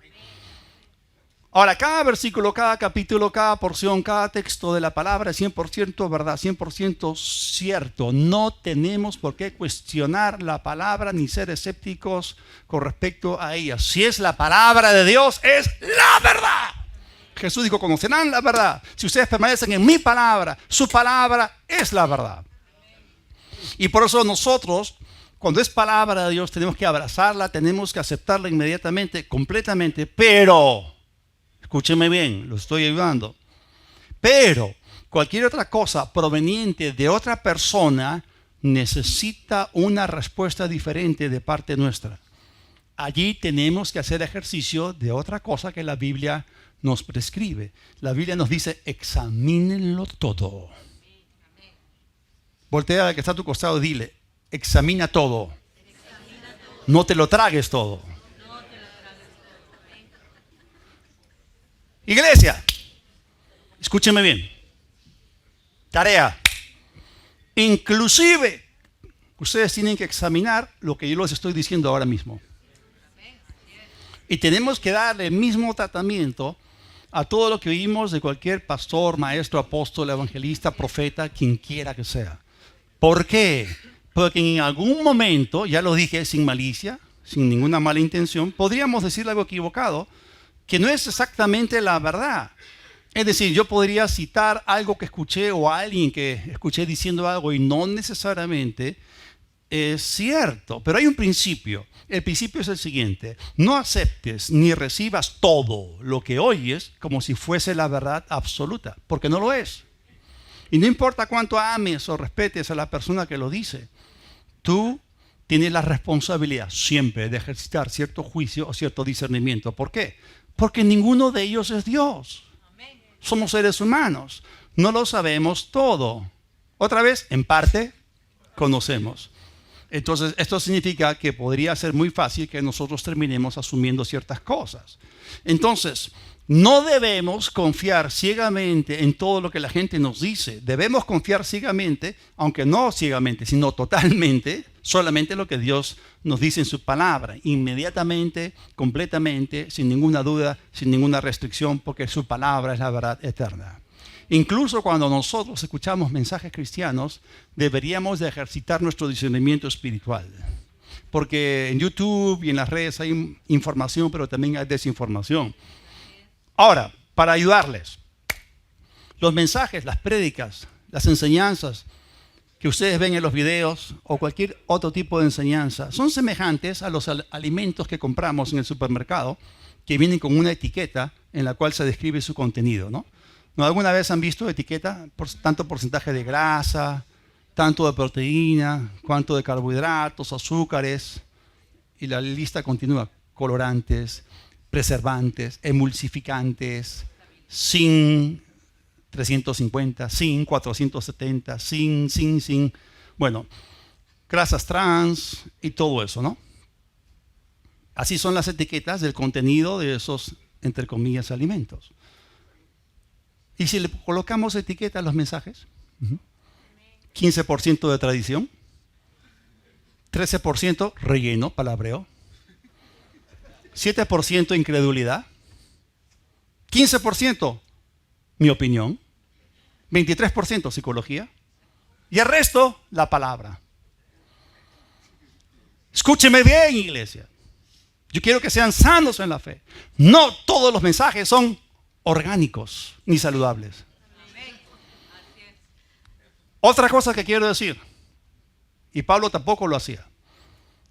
Ahora, cada versículo, cada capítulo, cada porción, cada texto de la palabra es 100% verdad, 100% cierto. No tenemos por qué cuestionar la palabra ni ser escépticos con respecto a ella. Si es la palabra de Dios, es la verdad. Jesús dijo, conocerán la verdad. Si ustedes permanecen en mi palabra, su palabra es la verdad. Y por eso nosotros, cuando es palabra de Dios, tenemos que abrazarla, tenemos que aceptarla inmediatamente, completamente, pero, escúcheme bien, lo estoy ayudando, pero cualquier otra cosa proveniente de otra persona necesita una respuesta diferente de parte nuestra. Allí tenemos que hacer ejercicio de otra cosa que la Biblia nos prescribe. La Biblia nos dice, examínenlo todo. Voltea al que está a tu costado y dile, examina todo. No te lo tragues todo. Iglesia, escúcheme bien. Tarea. Inclusive, ustedes tienen que examinar lo que yo les estoy diciendo ahora mismo. Y tenemos que darle el mismo tratamiento a todo lo que oímos de cualquier pastor, maestro, apóstol, evangelista, profeta, quien quiera que sea. ¿Por qué? Porque en algún momento, ya lo dije sin malicia, sin ninguna mala intención, podríamos decirle algo equivocado, que no es exactamente la verdad. Es decir, yo podría citar algo que escuché o a alguien que escuché diciendo algo y no necesariamente es cierto. Pero hay un principio. El principio es el siguiente: no aceptes ni recibas todo lo que oyes como si fuese la verdad absoluta, porque no lo es. Y no importa cuánto ames o respetes a la persona que lo dice, tú tienes la responsabilidad siempre de ejercitar cierto juicio o cierto discernimiento. ¿Por qué? Porque ninguno de ellos es Dios. Somos seres humanos. No lo sabemos todo. Otra vez, en parte, conocemos. Entonces, esto significa que podría ser muy fácil que nosotros terminemos asumiendo ciertas cosas. Entonces, no debemos confiar ciegamente en todo lo que la gente nos dice. Debemos confiar ciegamente, aunque no ciegamente, sino totalmente, solamente lo que Dios nos dice en su palabra. Inmediatamente, completamente, sin ninguna duda, sin ninguna restricción, porque su palabra es la verdad eterna. Incluso cuando nosotros escuchamos mensajes cristianos, deberíamos de ejercitar nuestro discernimiento espiritual. Porque en YouTube y en las redes hay información, pero también hay desinformación. Ahora, para ayudarles, los mensajes, las prédicas, las enseñanzas que ustedes ven en los videos o cualquier otro tipo de enseñanza son semejantes a los alimentos que compramos en el supermercado, que vienen con una etiqueta en la cual se describe su contenido, ¿no? ¿No alguna vez han visto etiqueta? Tanto porcentaje de grasa, tanto de proteína, cuánto de carbohidratos, azúcares, y la lista continúa. Colorantes, preservantes, emulsificantes, sin 350, sin, 470, sin. Bueno, grasas trans y todo eso, ¿no? Así son las etiquetas del contenido de esos, entre comillas, alimentos. ¿Y si le colocamos etiqueta a los mensajes? 15% de tradición, 13% relleno, palabreo, 7% incredulidad, 15% mi opinión, 23% psicología y el resto la palabra. Escúcheme bien, iglesia. Yo quiero que sean sanos en la fe. No todos los mensajes son orgánicos ni saludables. Otra cosa que quiero decir, y Pablo tampoco lo hacía.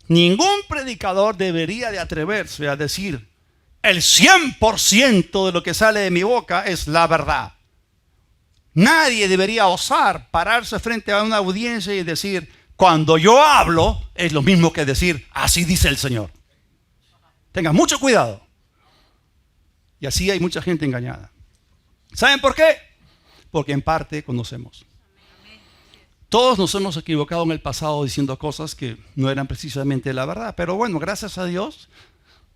Ningún predicador debería de atreverse a decir el 100% de lo que sale de mi boca es la verdad. Nadie debería osar pararse frente a una audiencia y decir, cuando yo hablo es lo mismo que decir, así dice el Señor. Tengan mucho cuidado. Y así hay mucha gente engañada. ¿Saben por qué? Porque en parte conocemos. Todos nos hemos equivocado en el pasado diciendo cosas que no eran precisamente la verdad. Pero bueno, gracias a Dios,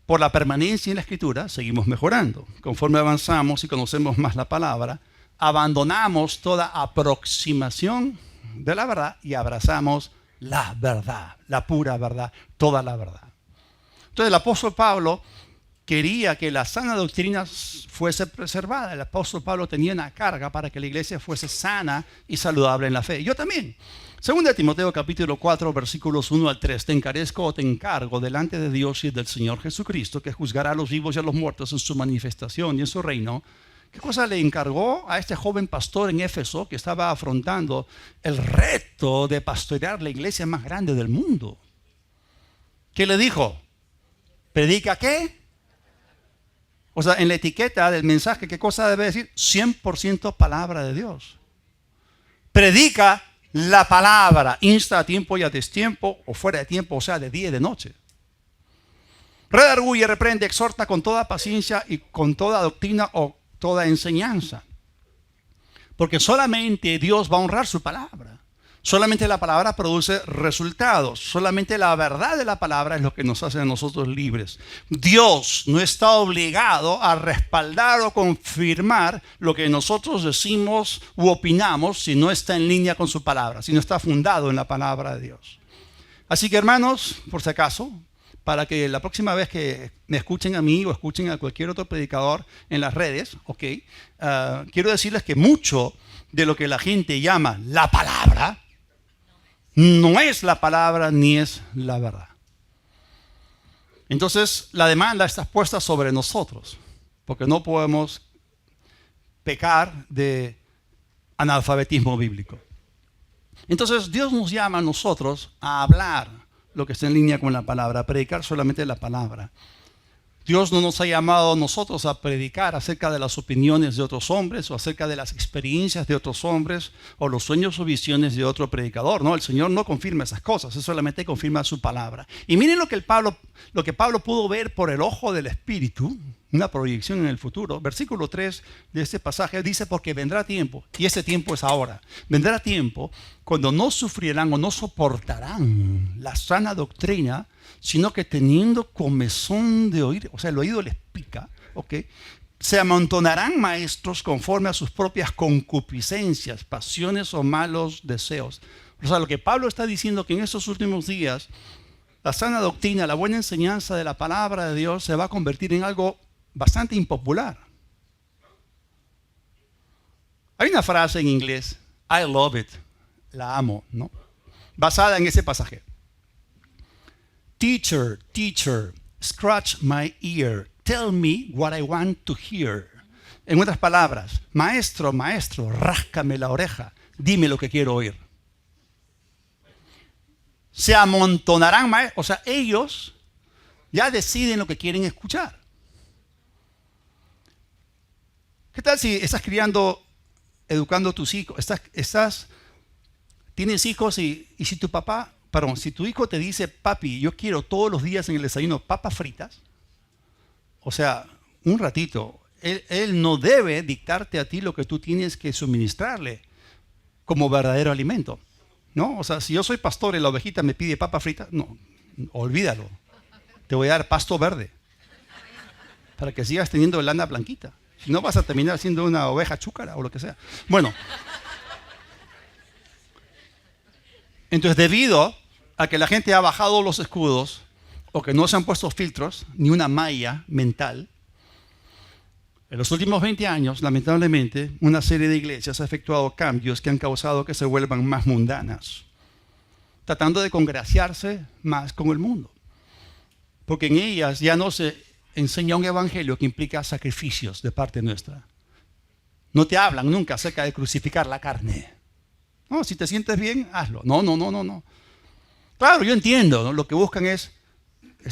por la permanencia en la Escritura, seguimos mejorando. Conforme avanzamos y conocemos más la palabra, abandonamos toda aproximación de la verdad y abrazamos la verdad, la pura verdad, toda la verdad. Entonces el apóstol Pablo quería que la sana doctrina fuese preservada. El apóstol Pablo tenía una carga para que la iglesia fuese sana y saludable en la fe. Yo también. Según de Timoteo capítulo 4, versículos 1 al 3, te encarezco o te encargo delante de Dios y del Señor Jesucristo, que juzgará a los vivos y a los muertos en su manifestación y en su reino. ¿Qué cosa le encargó a este joven pastor en Éfeso que estaba afrontando el reto de pastorear la iglesia más grande del mundo? ¿Qué le dijo? ¿Predica qué? O sea, en la etiqueta del mensaje, ¿qué cosa debe decir? 100% palabra de Dios. Predica la palabra, insta a tiempo y a destiempo, o fuera de tiempo, o sea, de día y de noche. Redarguye, reprende, exhorta con toda paciencia y con toda doctrina o toda enseñanza. Porque solamente Dios va a honrar su palabra. Solamente la palabra produce resultados. Solamente la verdad de la palabra es lo que nos hace a nosotros libres. Dios no está obligado a respaldar o confirmar lo que nosotros decimos u opinamos si no está en línea con su palabra, si no está fundado en la palabra de Dios. Así que, hermanos, por si acaso, para que la próxima vez que me escuchen a mí o escuchen a cualquier otro predicador en las redes, quiero decirles que mucho de lo que la gente llama la palabra no es la palabra ni es la verdad. Entonces la demanda está puesta sobre nosotros, porque no podemos pecar de analfabetismo bíblico. Entonces Dios nos llama a nosotros a hablar lo que está en línea con la palabra, a predicar solamente la palabra. Dios no nos ha llamado a nosotros a predicar acerca de las opiniones de otros hombres o acerca de las experiencias de otros hombres o los sueños o visiones de otro predicador. No, el Señor no confirma esas cosas, Él solamente confirma su palabra. Y miren lo que Pablo pudo ver por el ojo del Espíritu, una proyección en el futuro. Versículo 3 de este pasaje dice, porque vendrá tiempo, y ese tiempo es ahora, vendrá tiempo cuando no sufrirán o no soportarán la sana doctrina, sino que teniendo comezón de oír, o sea, el oído les pica, se amontonarán maestros conforme a sus propias concupiscencias, pasiones o malos deseos. O sea, lo que Pablo está diciendo que en estos últimos días, la sana doctrina, la buena enseñanza de la palabra de Dios se va a convertir en algo bastante impopular. Hay una frase en inglés, I love it, la amo, ¿no? Basada en ese pasaje. Teacher, teacher, scratch my ear, tell me what I want to hear. En otras palabras, maestro, maestro, ráscame la oreja, dime lo que quiero oír. Se amontonarán maestros, o sea, ellos ya deciden lo que quieren escuchar. ¿Qué tal si estás educando a tus hijos? Tienes hijos y si si tu hijo te dice, papi, yo quiero todos los días en el desayuno papas fritas, o sea, un ratito, Él no debe dictarte a ti lo que tú tienes que suministrarle como verdadero alimento, ¿no? O sea, si yo soy pastor y la ovejita me pide papa frita, no, olvídalo. Te voy a dar pasto verde para que sigas teniendo lana blanquita. Si no, vas a terminar siendo una oveja chúcara o lo que sea. Bueno, entonces debido a que la gente ha bajado los escudos o que no se han puesto filtros ni una malla mental, en los últimos 20 años, lamentablemente, una serie de iglesias ha efectuado cambios que han causado que se vuelvan más mundanas, tratando de congraciarse más con el mundo. Porque en ellas ya no se enseña un evangelio que implica sacrificios de parte nuestra. No te hablan nunca acerca de crucificar la carne. No, si te sientes bien, hazlo. No. Claro, yo entiendo, ¿no? Lo que buscan es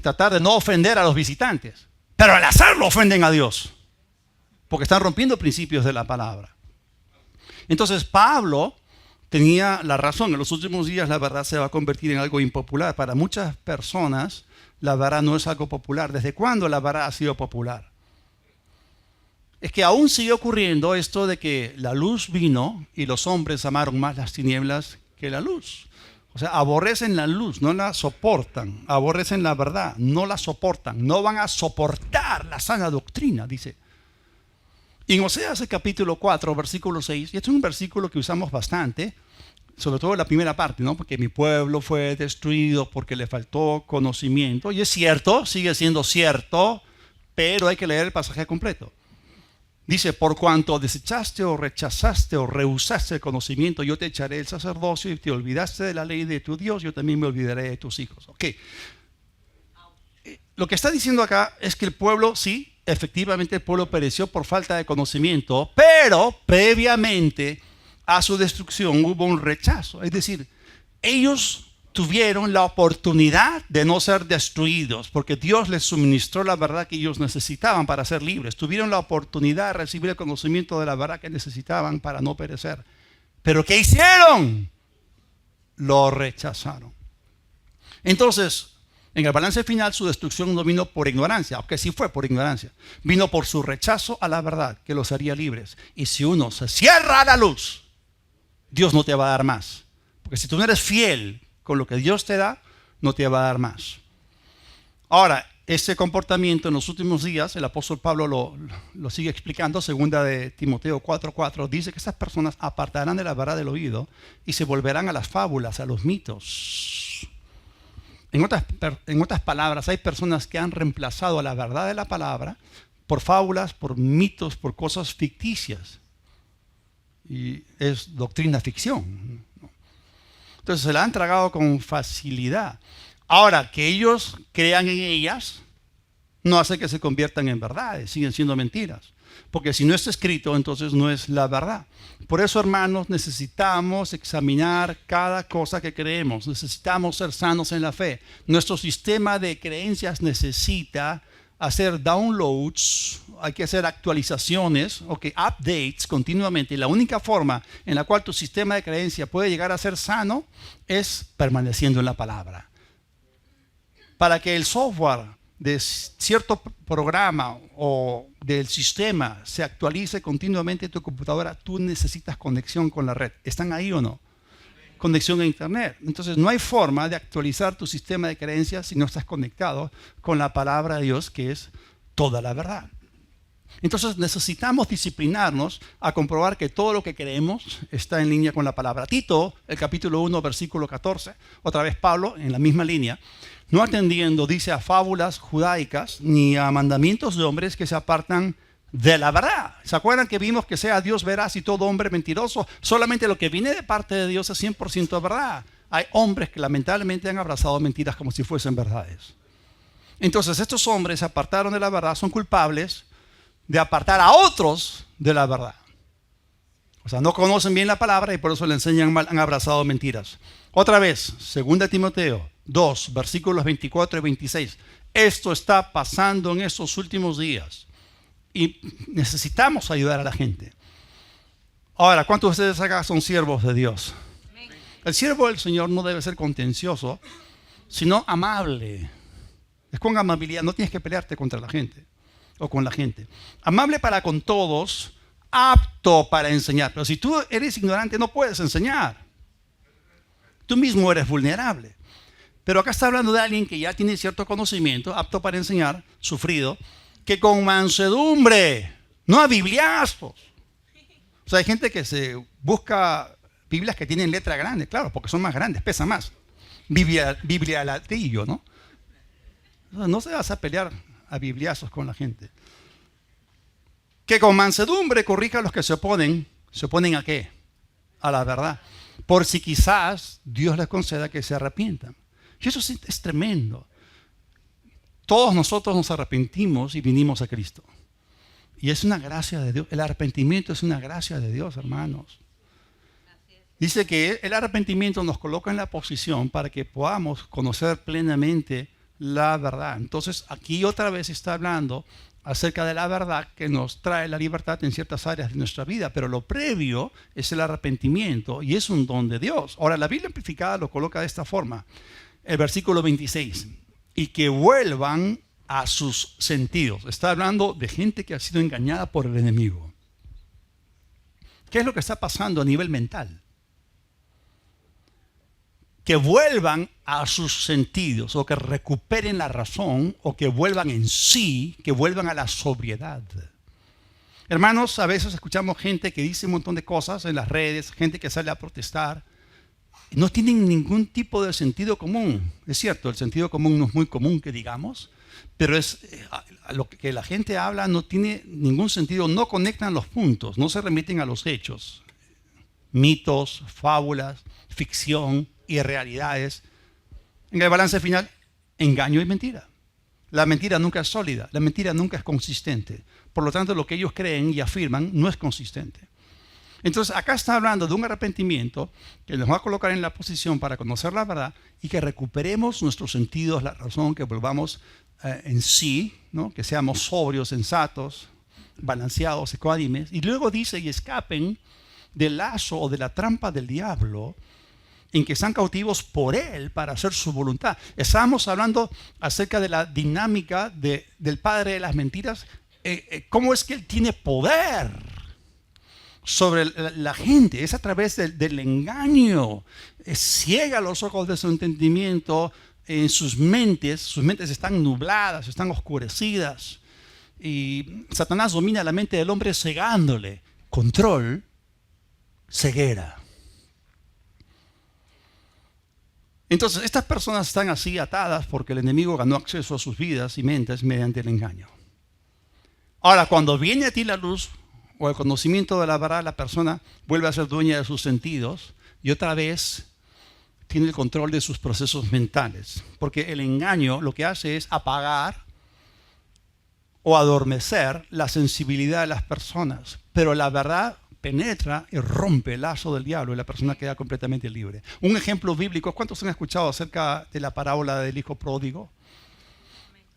tratar de no ofender a los visitantes. Pero al hacerlo ofenden a Dios. Porque están rompiendo principios de la palabra. Entonces Pablo tenía la razón. En los últimos días la verdad se va a convertir en algo impopular. Para muchas personas la verdad no es algo popular. ¿Desde cuándo la verdad ha sido popular? Es que aún sigue ocurriendo esto de que la luz vino y los hombres amaron más las tinieblas que la luz. O sea, aborrecen la luz, no la soportan. Aborrecen la verdad, no la soportan. No van a soportar la sana doctrina, dice. Y en Oseas, el capítulo 4, versículo 6, y este es un versículo que usamos bastante, sobre todo en la primera parte, ¿no? Porque mi pueblo fue destruido porque le faltó conocimiento. Y es cierto, sigue siendo cierto, pero hay que leer el pasaje completo. Dice, por cuanto desechaste o rechazaste o rehusaste el conocimiento, yo te echaré el sacerdocio y te olvidaste de la ley de tu Dios, yo también me olvidaré de tus hijos. Ok. Lo que está diciendo acá es que el pueblo, sí, efectivamente el pueblo pereció por falta de conocimiento, pero previamente a su destrucción hubo un rechazo. Es decir, ellos tuvieron la oportunidad de no ser destruidos porque Dios les suministró la verdad que ellos necesitaban para ser libres. Tuvieron la oportunidad de recibir el conocimiento de la verdad que necesitaban para no perecer. ¿Pero qué hicieron? Lo rechazaron. Entonces, en el balance final, su destrucción no vino por ignorancia, aunque sí fue por ignorancia. Vino por su rechazo a la verdad, que los haría libres. Y si uno se cierra a la luz, Dios no te va a dar más. Porque si tú no eres fiel con lo que Dios te da, no te va a dar más. Ahora, ese comportamiento en los últimos días, el apóstol Pablo lo sigue explicando, segunda de Timoteo 4:4, dice que estas personas apartarán de la verdad del oído y se volverán a las fábulas, a los mitos. En otras palabras, hay personas que han reemplazado la verdad de la palabra por fábulas, por mitos, por cosas ficticias. Y es doctrina ficción. Entonces se la han tragado con facilidad. Ahora, que ellos crean en ellas no hace que se conviertan en verdades, siguen siendo mentiras. Porque si no está escrito, entonces no es la verdad. Por eso, hermanos, necesitamos examinar cada cosa que creemos. Necesitamos ser sanos en la fe. Nuestro sistema de creencias necesita hacer downloads, hay que hacer actualizaciones, updates continuamente. Y la única forma en la cual tu sistema de creencia puede llegar a ser sano es permaneciendo en la palabra. Para que el software de cierto programa o del sistema se actualice continuamente en tu computadora, tú necesitas conexión con la red. ¿Están ahí o no? Conexión a internet. Entonces no hay forma de actualizar tu sistema de creencias si no estás conectado con la palabra de Dios, que es toda la verdad. Entonces necesitamos disciplinarnos a comprobar que todo lo que creemos está en línea con la palabra. Tito, el capítulo 1, versículo 14, otra vez Pablo, en la misma línea, no atendiendo, dice, a fábulas judaicas ni a mandamientos de hombres que se apartan de la verdad. ¿Se acuerdan que vimos que sea Dios veraz y todo hombre mentiroso? Solamente lo que viene de parte de Dios es 100% verdad. Hay hombres que lamentablemente han abrazado mentiras como si fuesen verdades. Entonces estos hombres se apartaron de la verdad, son culpables de apartar a otros de la verdad. O sea, no conocen bien la palabra y por eso le enseñan mal, han abrazado mentiras. Otra vez, 2 Timoteo 2, versículos 24 y 26. Esto está pasando en estos últimos días y necesitamos ayudar a la gente. Ahora, ¿cuántos de ustedes acá son siervos de Dios? El siervo del Señor no debe ser contencioso, sino amable. Es con amabilidad, no tienes que pelearte contra la gente. o con la gente. Amable para con todos, apto para enseñar. Pero si tú eres ignorante, no puedes enseñar. Tú mismo eres vulnerable. Pero acá está hablando de alguien que ya tiene cierto conocimiento, apto para enseñar, sufrido, que con mansedumbre, no a bibliazos. O sea, hay gente que se busca Biblias que tienen letra grande, claro, porque son más grandes, pesan más. Biblia latillo, ¿no? No se vas a pelear a bibliazos con la gente. Que con mansedumbre corrija a los que se oponen. ¿Se oponen a qué? A la verdad. Por si quizás Dios les conceda que se arrepientan. Y eso es tremendo. Todos nosotros nos arrepentimos y vinimos a Cristo. Y es una gracia de Dios. El arrepentimiento es una gracia de Dios, hermanos. Dice que el arrepentimiento nos coloca en la posición para que podamos conocer plenamente la verdad. Entonces, aquí otra vez está hablando acerca de la verdad que nos trae la libertad en ciertas áreas de nuestra vida, pero lo previo es el arrepentimiento y es un don de Dios. Ahora, la Biblia amplificada lo coloca de esta forma. El versículo 26. Y que vuelvan a sus sentidos. Está hablando de gente que ha sido engañada por el enemigo. ¿Qué es lo que está pasando a nivel mental? Que vuelvan a sus sentidos, o que recuperen la razón, o que vuelvan en sí, que vuelvan a la sobriedad. Hermanos, a veces escuchamos gente que dice un montón de cosas en las redes, gente que sale a protestar, y no tienen ningún tipo de sentido común. Es cierto, el sentido común no es muy común que digamos, pero lo que la gente habla no tiene ningún sentido, no conectan los puntos, no se remiten a los hechos. Mitos, fábulas, ficción, irrealidades. En el balance final, engaño y mentira. La mentira nunca es sólida, la mentira nunca es consistente. Por lo tanto, lo que ellos creen y afirman no es consistente. Entonces, acá está hablando de un arrepentimiento que nos va a colocar en la posición para conocer la verdad y que recuperemos nuestros sentidos, la razón, que volvamos en sí, ¿no? Que seamos sobrios, sensatos, balanceados, ecuánimes. Y luego dice, y escapen del lazo o de la trampa del diablo, en que están cautivos por él para hacer su voluntad. Estábamos hablando acerca de la dinámica del padre de las mentiras. ¿Cómo es que él tiene poder sobre la gente? Es a través del engaño. Ciega los ojos de su entendimiento en sus mentes están nubladas, están oscurecidas. Y Satanás domina la mente del hombre cegándole. Control, ceguera. Entonces, estas personas están así atadas porque el enemigo ganó acceso a sus vidas y mentes mediante el engaño. Ahora, cuando viene a ti la luz o el conocimiento de la verdad, la persona vuelve a ser dueña de sus sentidos y otra vez tiene el control de sus procesos mentales. Porque el engaño lo que hace es apagar o adormecer la sensibilidad de las personas. Pero la verdad penetra y rompe el lazo del diablo y la persona queda completamente libre. Un ejemplo bíblico, ¿cuántos han escuchado acerca de la parábola del hijo pródigo?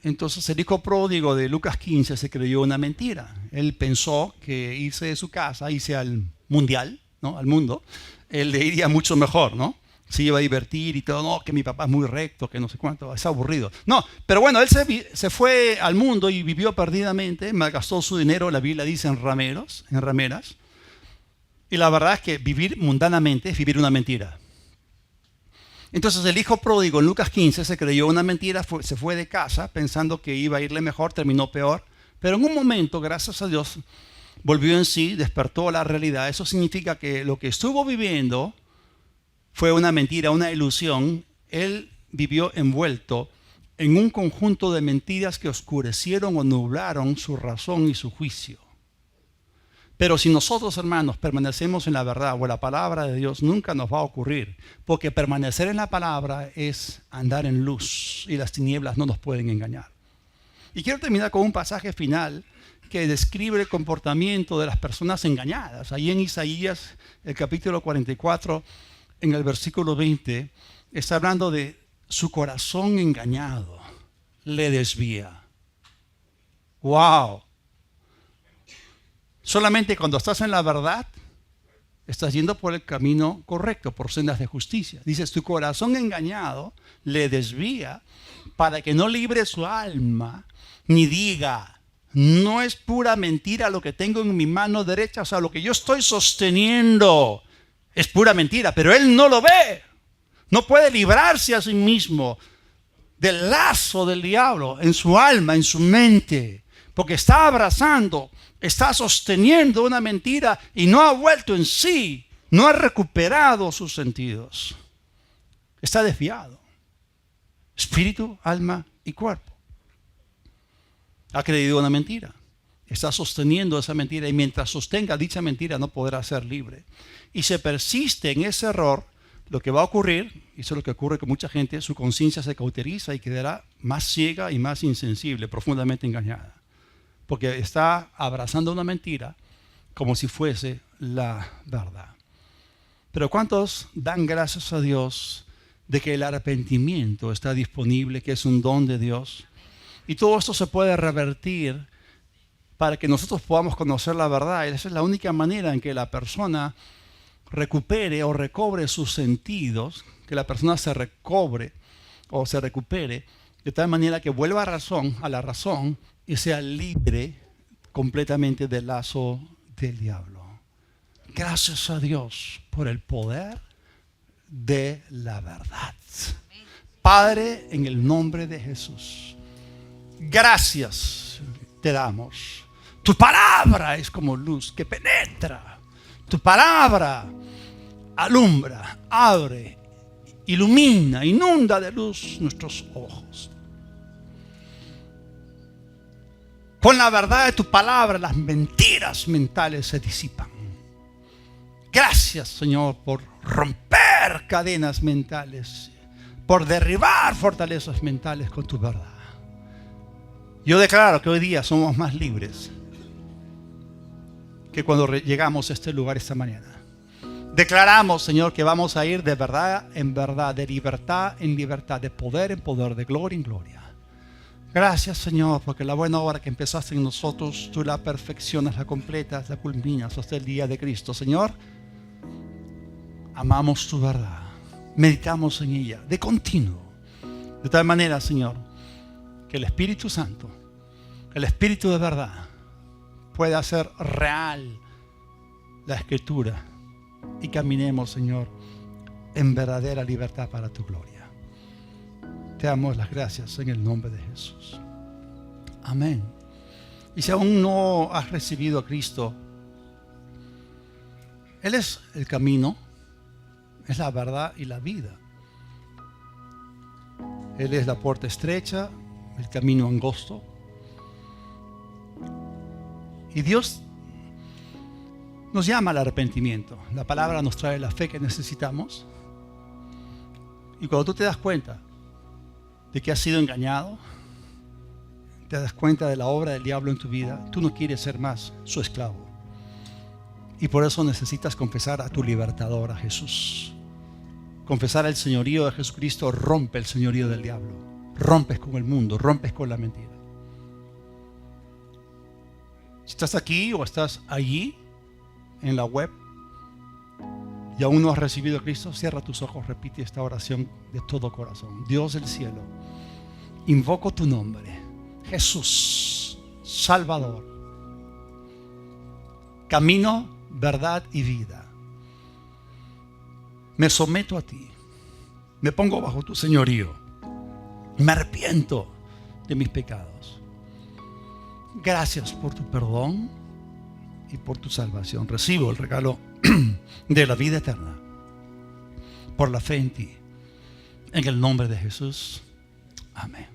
Entonces el hijo pródigo de Lucas 15 se creyó una mentira. Él pensó que irse de su casa, irse al mundial, ¿no? Al mundo, él le iría mucho mejor, ¿no? Se iba a divertir y todo, no, que mi papá es muy recto, que no sé cuánto, es aburrido. No, pero bueno, él se fue al mundo y vivió perdidamente, malgastó su dinero, la Biblia dice en rameras. Y la verdad es que vivir mundanamente es vivir una mentira. Entonces el hijo pródigo en Lucas 15 se creyó una mentira, se fue de casa pensando que iba a irle mejor, terminó peor. Pero en un momento, gracias a Dios, volvió en sí, despertó a la realidad. Eso significa que lo que estuvo viviendo fue una mentira, una ilusión. Él vivió envuelto en un conjunto de mentiras que oscurecieron o nublaron su razón y su juicio. Pero si nosotros, hermanos, permanecemos en la verdad o en la palabra de Dios, nunca nos va a ocurrir. Porque permanecer en la palabra es andar en luz y las tinieblas no nos pueden engañar. Y quiero terminar con un pasaje final que describe el comportamiento de las personas engañadas. Ahí en Isaías, el capítulo 44, en el versículo 20, está hablando de su corazón engañado le desvía. ¡Wow! Solamente cuando estás en la verdad, estás yendo por el camino correcto, por sendas de justicia. Dices, tu corazón engañado le desvía para que no libre su alma, ni diga, No es pura mentira lo que tengo en mi mano derecha, o sea, lo que yo estoy sosteniendo es pura mentira, pero él no lo ve. No puede librarse a sí mismo del lazo del diablo en su alma, en su mente, porque está abrazando, está sosteniendo una mentira y no ha vuelto en sí, no ha recuperado sus sentidos. Está desviado, espíritu, alma y cuerpo. Ha creído una mentira, está sosteniendo esa mentira y mientras sostenga dicha mentira no podrá ser libre. Y se persiste en ese error, lo que va a ocurrir, y eso es lo que ocurre con mucha gente, su conciencia se cauteriza y quedará más ciega y más insensible, profundamente engañada. Porque está abrazando una mentira como si fuese la verdad. Pero ¿cuántos dan gracias a Dios de que el arrepentimiento está disponible, que es un don de Dios? Y todo esto se puede revertir para que nosotros podamos conocer la verdad. Esa es la única manera en que la persona recupere o recobre sus sentidos, que la persona se recobre o se recupere, de tal manera que vuelva a la razón y sea libre completamente del lazo del diablo. Gracias a Dios por el poder de la verdad. Padre, en el nombre de Jesús, gracias te damos. Tu palabra es como luz que penetra. Tu palabra alumbra, abre, ilumina, inunda de luz nuestros ojos. Con la verdad de tu palabra, las mentiras mentales se disipan. Gracias, Señor, por romper cadenas mentales, por derribar fortalezas mentales con tu verdad. Yo declaro que hoy día somos más libres que cuando llegamos a este lugar esta mañana. Declaramos, Señor, que vamos a ir de verdad en verdad, de libertad en libertad, de poder en poder, de gloria en gloria. Gracias, Señor, porque la buena obra que empezaste en nosotros, tú la perfeccionas, la completas, la culminas hasta el día de Cristo. Señor, amamos tu verdad, meditamos en ella de continuo, de tal manera, Señor, que el Espíritu Santo, el Espíritu de verdad, pueda hacer real la Escritura y caminemos, Señor, en verdadera libertad para tu gloria. Te damos las gracias en el nombre de Jesús. Amén. Y si aún no has recibido a Cristo, Él es el camino, es la verdad y la vida. Él es la puerta estrecha, el camino angosto. Y Dios nos llama al arrepentimiento. La palabra nos trae la fe que necesitamos. Y cuando tú te das cuenta de que has sido engañado, te das cuenta de la obra del diablo en tu vida, tú no quieres ser más su esclavo. Y por eso necesitas confesar a tu libertador, a Jesús. Confesar el señorío de Jesucristo rompe el señorío del diablo. Rompes con el mundo, rompes con la mentira. Si estás aquí o estás allí en la web y aún no has recibido a Cristo, cierra tus ojos, repite esta oración de todo corazón. Dios del cielo, invoco tu nombre, Jesús, Salvador, camino, verdad y vida. Me someto a ti, me pongo bajo tu señorío, me arrepiento de mis pecados. Gracias por tu perdón y por tu salvación. Recibo el regalo de la vida eterna por la fe en ti. En el nombre de Jesús. Amén.